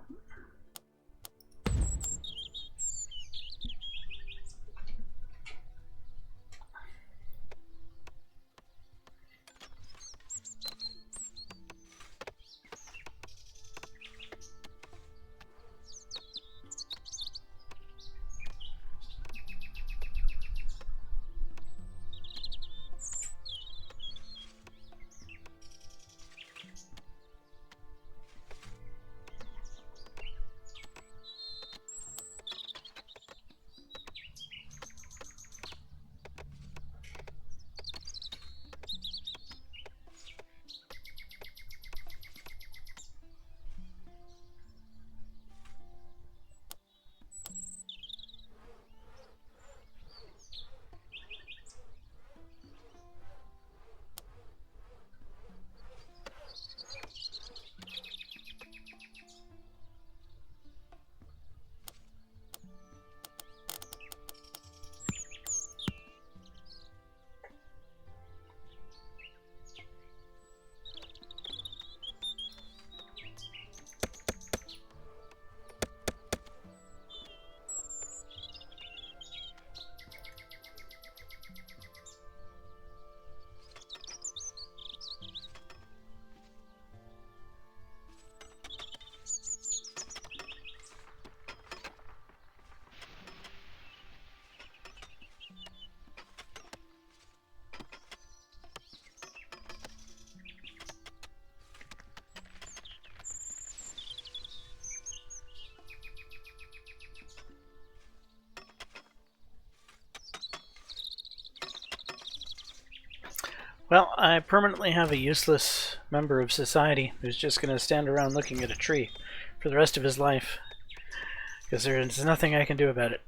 Well, I permanently have a useless member of society who's just going to stand around looking at a tree for the rest of his life, because there's nothing I can do about it.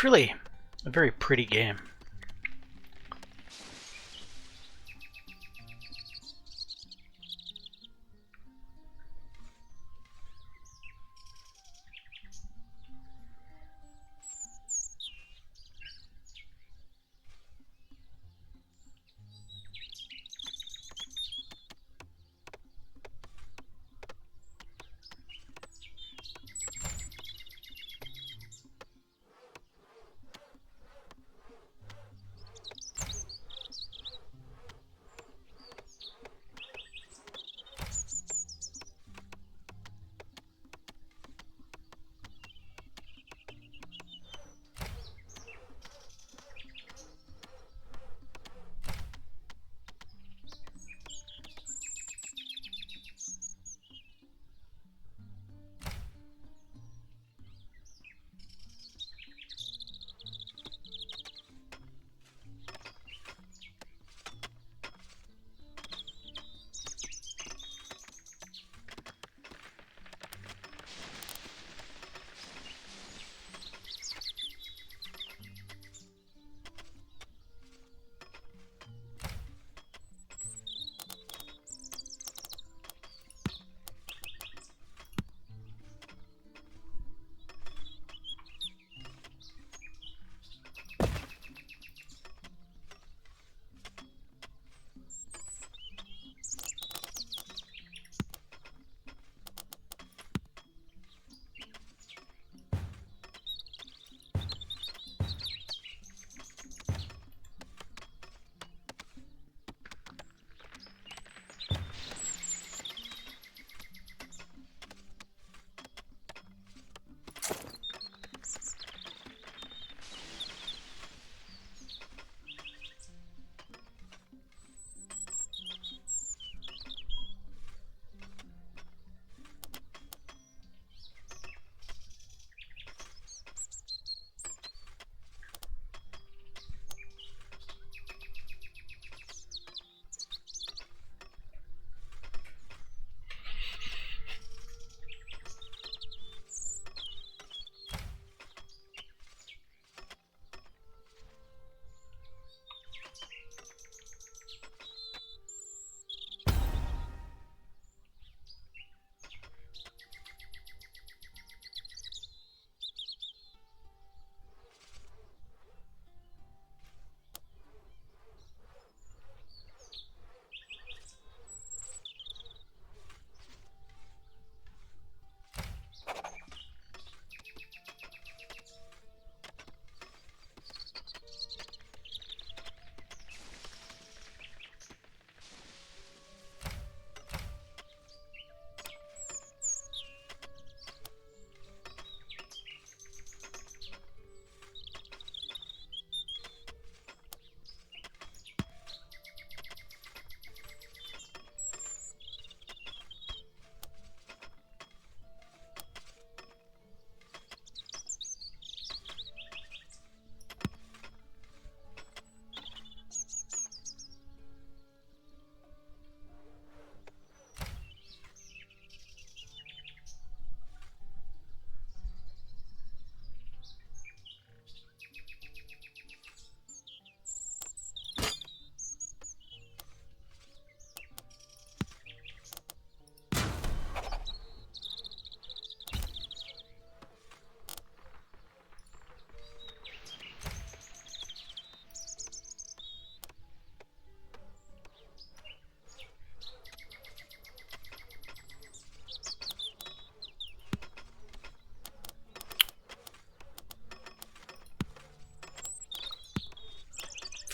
really a very pretty game.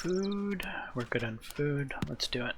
Food. We're good on food. Let's do it.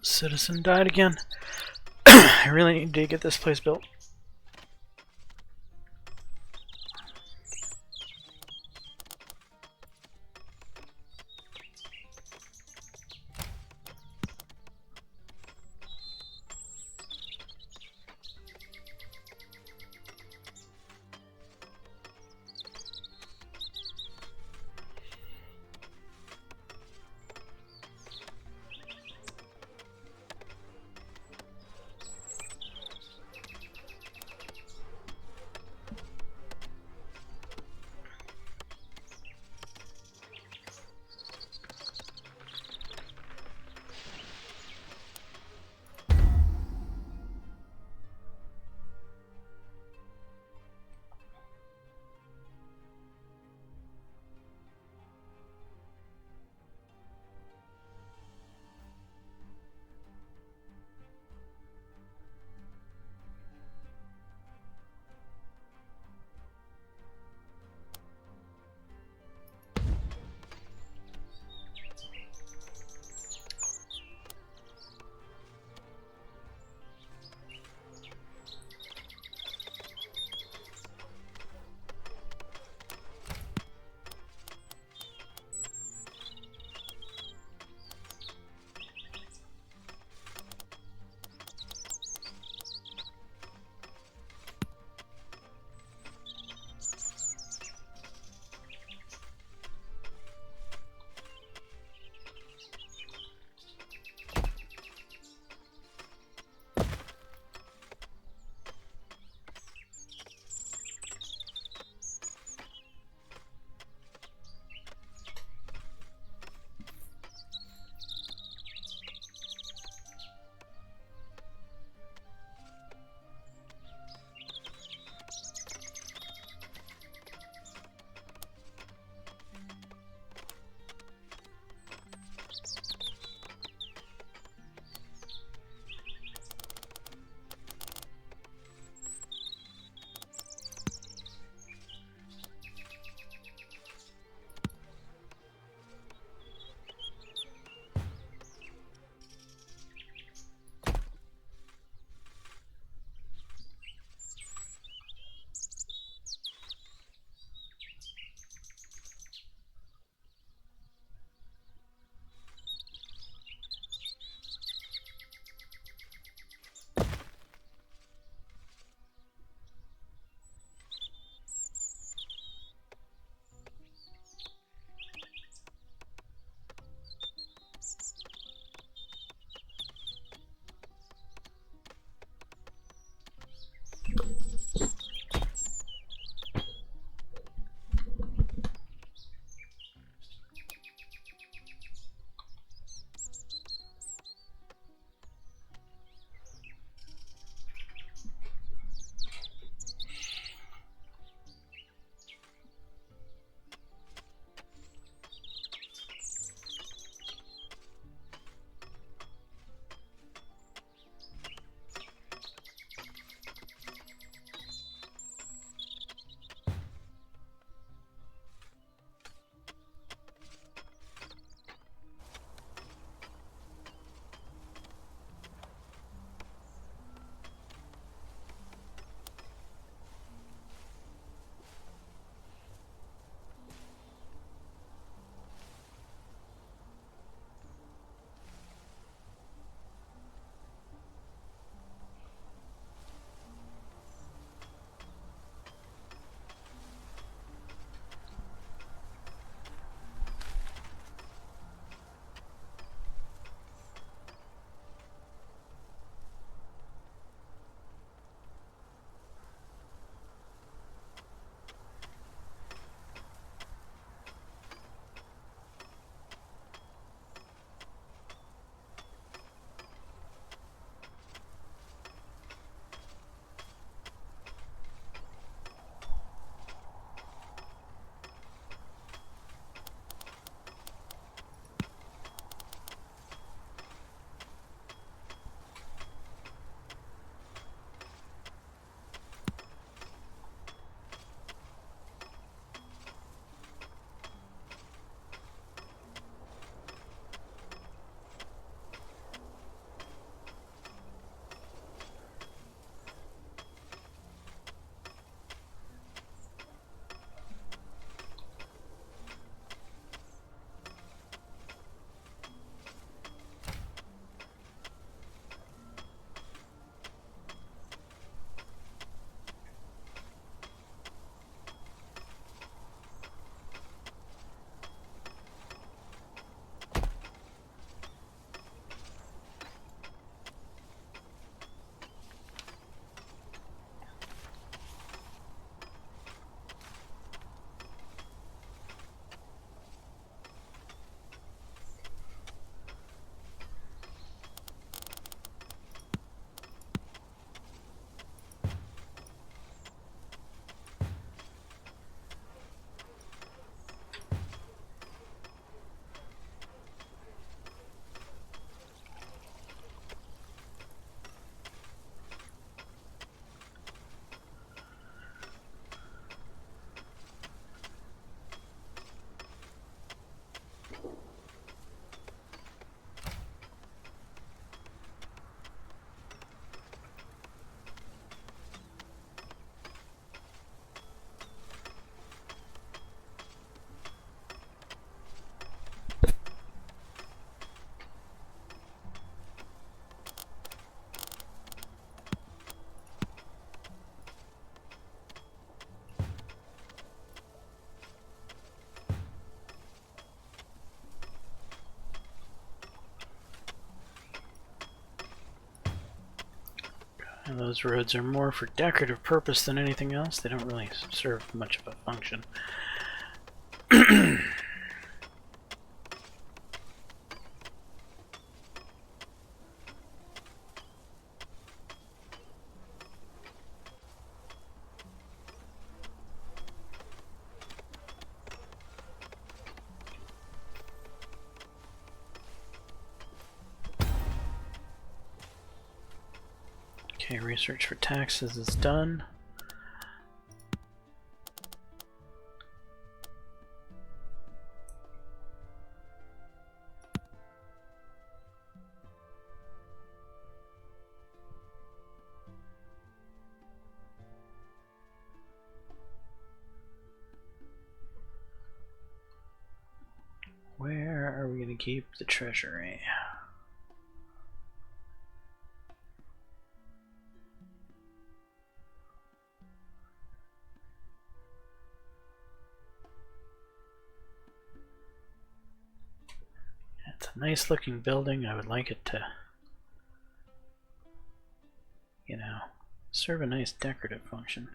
Citizen died again. I really need to get this place built. And those roads are more for decorative purpose than anything else. They don't really serve much of a function. Okay, research for taxes is done. Where are we going to keep the treasury? It's a nice looking building. I would like it to, you know, serve a nice decorative function.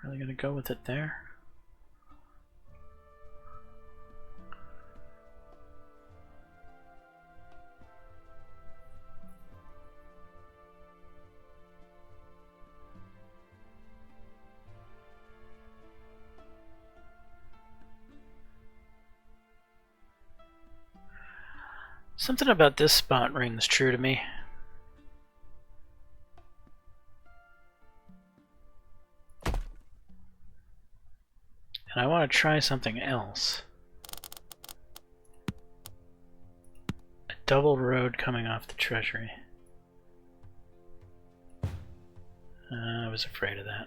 Really gonna go with it there? Something about this spot rings true to me. And I want to try something else. A double road coming off the treasury. I was afraid of that.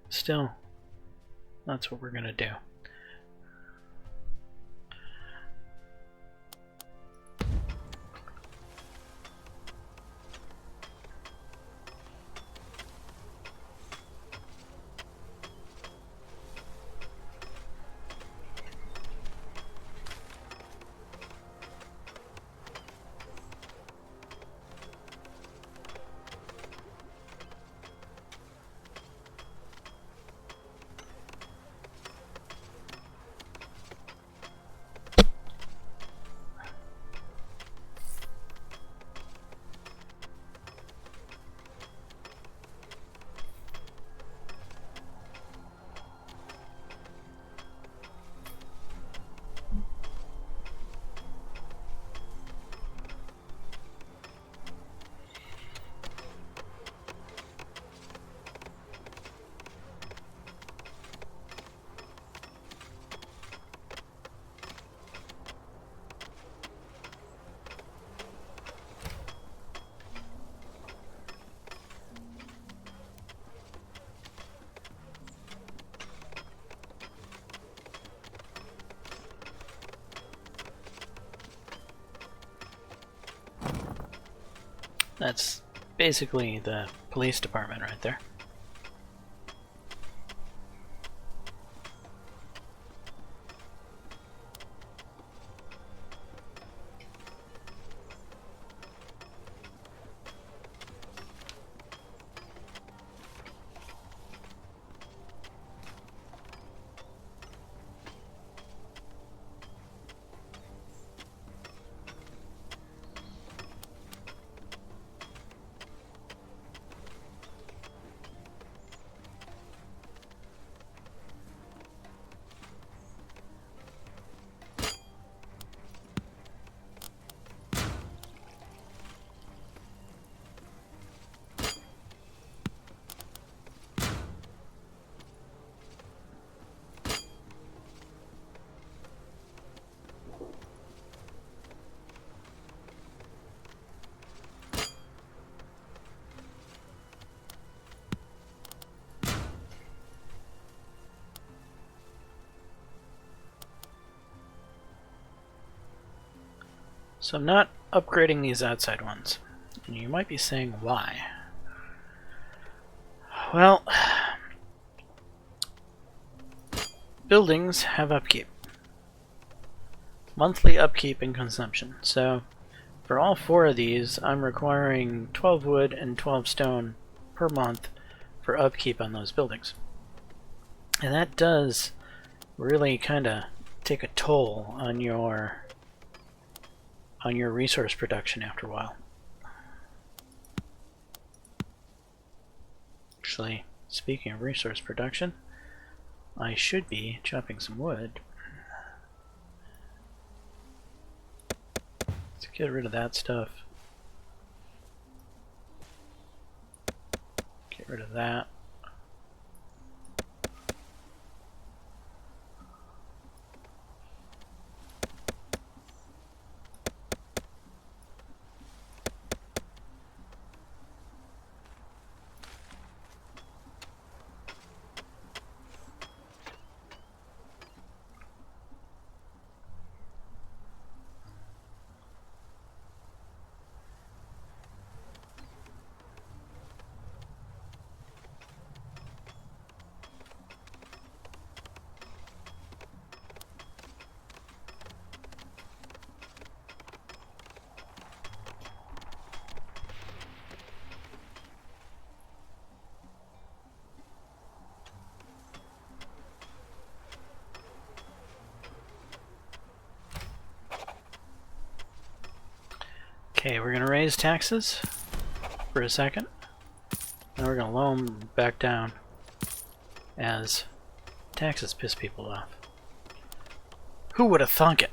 Still, that's what we're gonna do. That's basically the police department right there. So I'm not upgrading these outside ones. And you might be saying why. Well, buildings have upkeep. Monthly upkeep and consumption. So for all 4 of these, I'm requiring 12 wood and 12 stone per month for upkeep on those buildings. And that does really kind of take a toll on your resource production after a while. Actually, speaking of resource production, I should be chopping some wood. Let's get rid of that stuff. Get rid of that. Okay, we're gonna raise taxes for a second. Then we're gonna lower them back down as taxes piss people off. Who would have thunk it?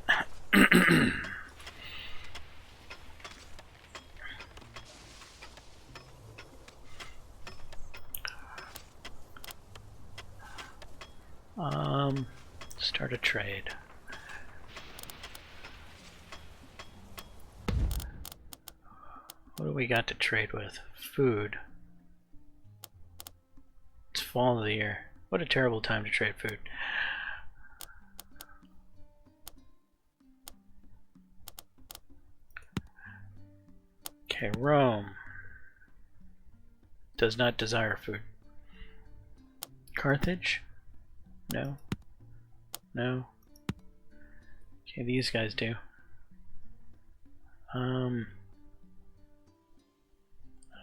Start a trade. What do we got to trade with? Food. It's fall of the year. What a terrible time to trade food. Okay, Rome does not desire food. Carthage? No. No. Okay, these guys do. I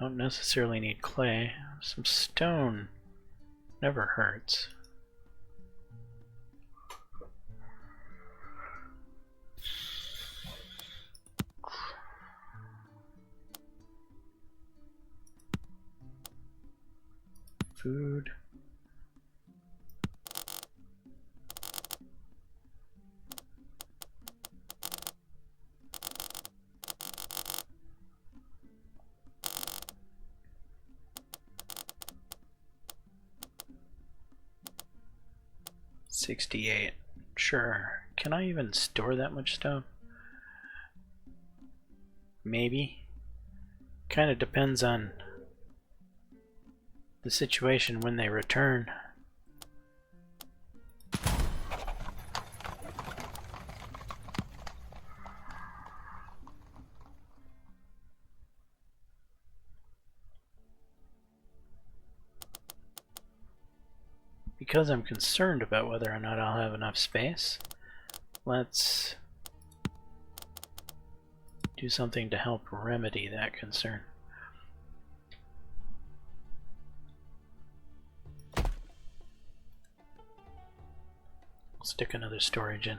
don't necessarily need clay. Some stone never hurts. Food. $68. Sure. Can I even store that much stuff? Maybe. Kind of depends on the situation when they return. Because I'm concerned about whether or not I'll have enough space, let's do something to help remedy that concern. I'll stick another storage in.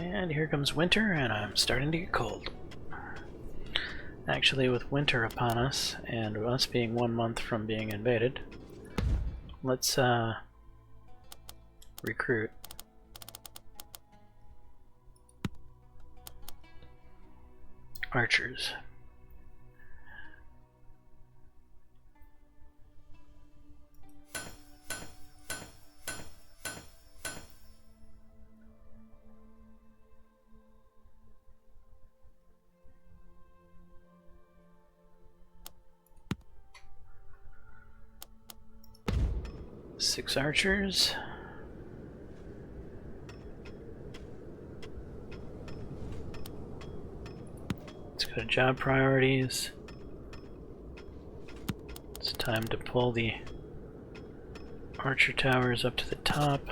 And here comes winter, and I'm starting to get cold. Actually, with winter upon us, and us being 1 month from being invaded, let's recruit. Archers. Six archers. Let's go to job priorities. It's time to pull the archer towers up to the top.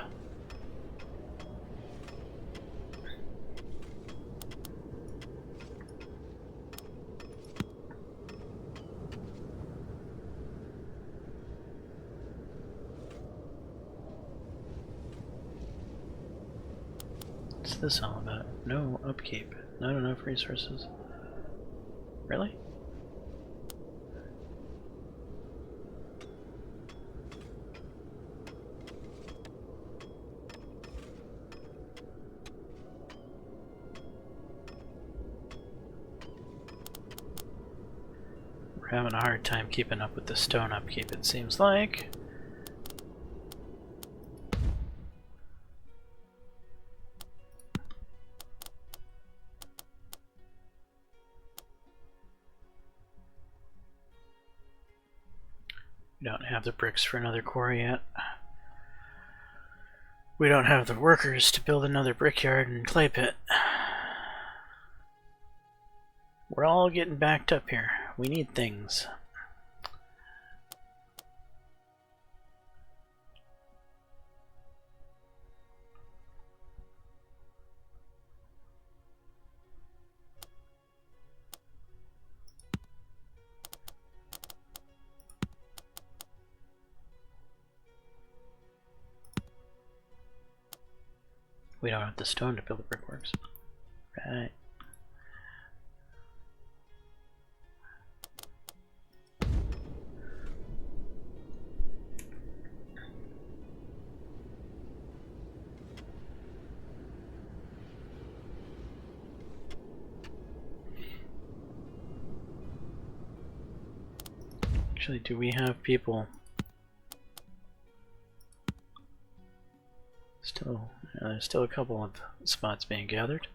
What's this all about? No upkeep. Not enough resources. Really? We're having a hard time keeping up with the stone upkeep, it seems like. We don't have the bricks for another quarry yet. We don't have the workers to build another brickyard and clay pit. We're all getting backed up here. We need things. We don't have the stone to build the brickworks. Right. Actually, do we have people? There's still a couple of spots being gathered.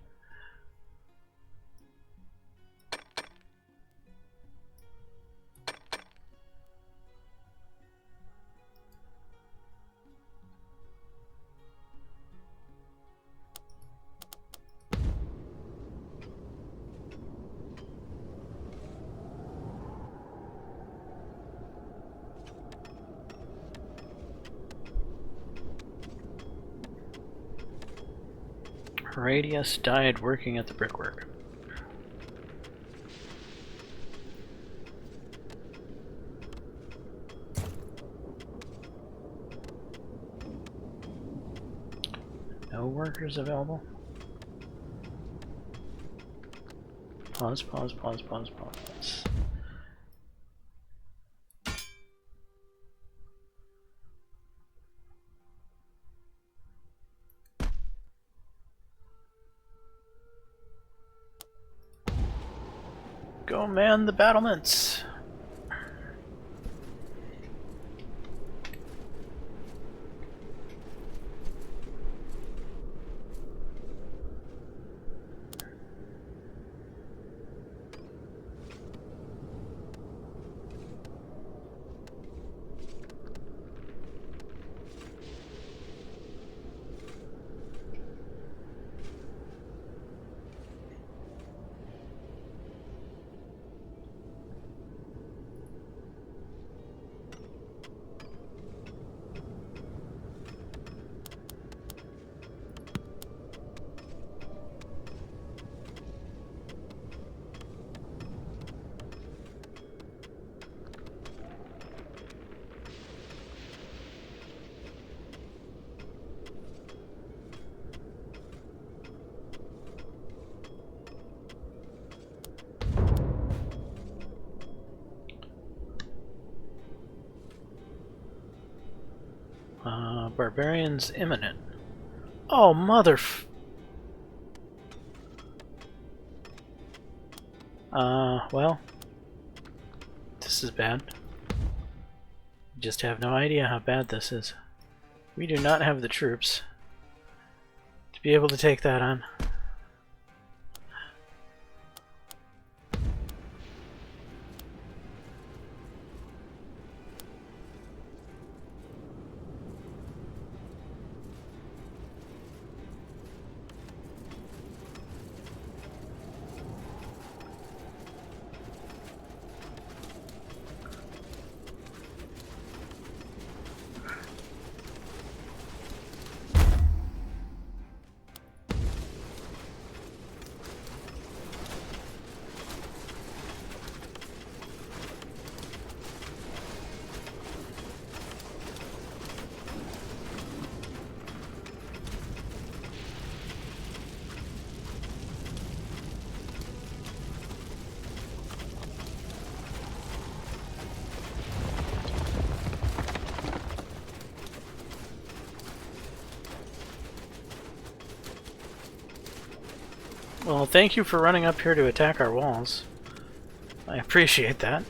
Radius died working at the brickwork. No workers available. Pause, pause, pause, pause, pause. Go man the battlements! Barbarians imminent. Oh, well, this is bad. Just have no idea how bad this is. We do not have the troops to be able to take that on. Well, thank you for running up here to attack our walls. I appreciate that.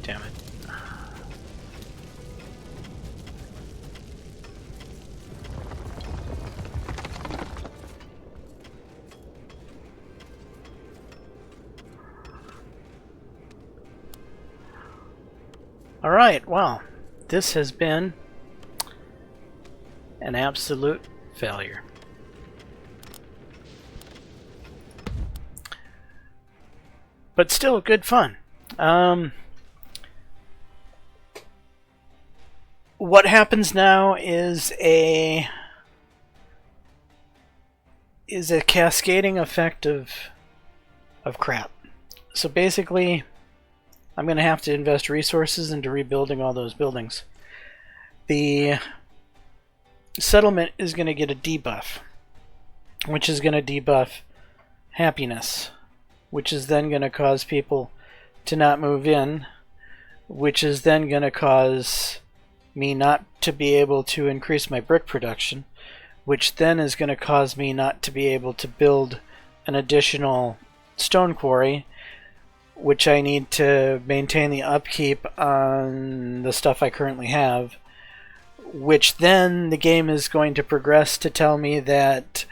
Damn it. Alright, well, this has been an absolute failure. But still good fun. What happens now is a cascading effect of crap. So basically, I'm going to have to invest resources into rebuilding all those buildings. The settlement is going to get a debuff, which is going to debuff happiness, which is then going to cause people to not move in, which is then going to cause me not to be able to increase my brick production, which then is going to cause me not to be able to build an additional stone quarry, which I need to maintain the upkeep on the stuff I currently have, which then the game is going to progress to tell me that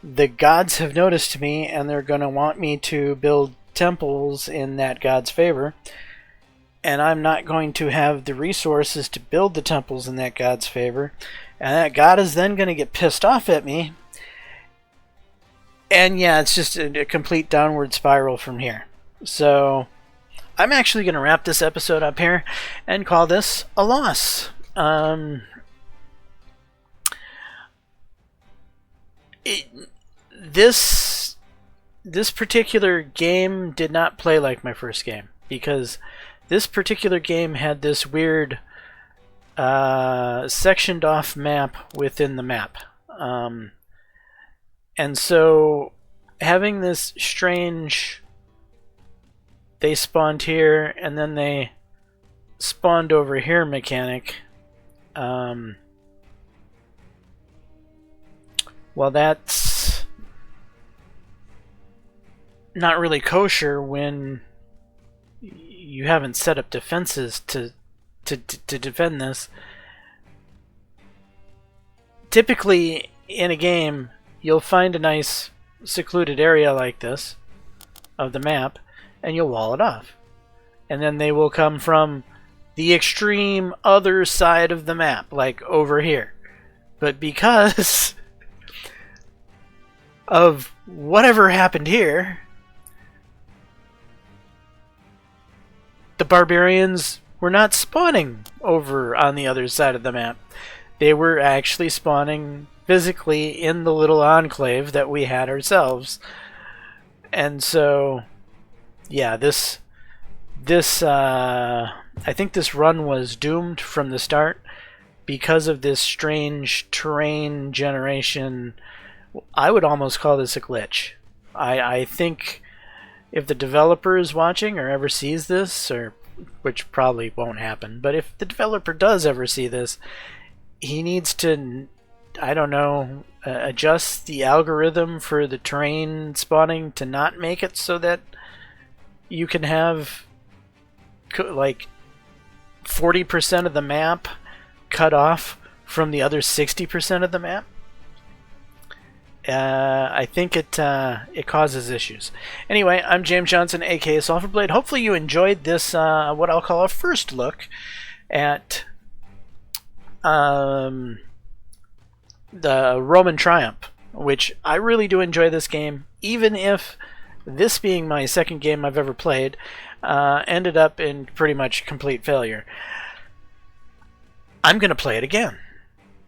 the gods have noticed me and they're going to want me to build temples in that god's favor, and I'm not going to have the resources to build the temples in that god's favor, and that god is then going to get pissed off at me, and yeah, it's just a complete downward spiral from here. So I'm actually going to wrap this episode up here and call this a loss. This particular game did not play like my first game, because this particular game had this weird sectioned off map within the map. And so having this strange, they spawned here and then they spawned over here mechanic, well, that's not really kosher when you haven't set up defenses to defend this. Typically in a game you'll find a nice secluded area like this of the map and you'll wall it off, and then they will come from the extreme other side of the map, like over here. But because of whatever happened here, the barbarians were not spawning over on the other side of the map. They were actually spawning physically in the little enclave that we had ourselves. And so, yeah, I think this run was doomed from the start because of this strange terrain generation. I would almost call this a glitch. I think if the developer is watching or ever sees this, or which probably won't happen, but if the developer does ever see this, he needs to, I don't know, adjust the algorithm for the terrain spawning to not make it so that you can have like 40% of the map cut off from the other 60% of the map. I think it causes issues. Anyway, I'm James Johnson, aka Sulphurblade. Hopefully you enjoyed this, what I'll call a first look at the Roman Triumph, which I really do enjoy this game, even if this being my second game I've ever played, ended up in pretty much complete failure. I'm going to play it again,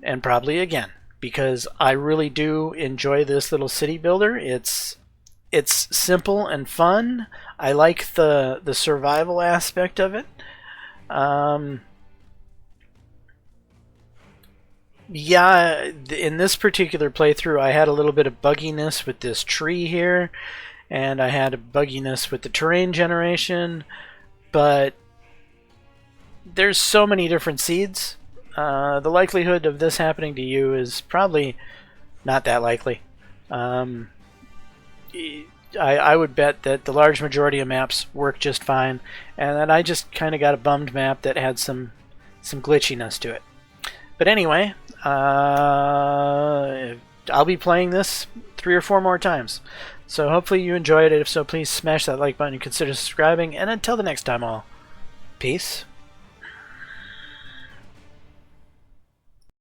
and probably again, because I really do enjoy this little city builder. It's simple and fun. I like the survival aspect of it. Yeah, in this particular playthrough, I had a little bit of bugginess with this tree here, and I had a bugginess with the terrain generation, but there's so many different seeds. The likelihood of this happening to you is probably not that likely. I would bet that the large majority of maps work just fine, and that I just kind of got a bummed map that had some glitchiness to it. But anyway, I'll be playing this 3 or 4 more times. So hopefully you enjoyed it. If so, please smash that like button and consider subscribing. And until the next time, all, peace.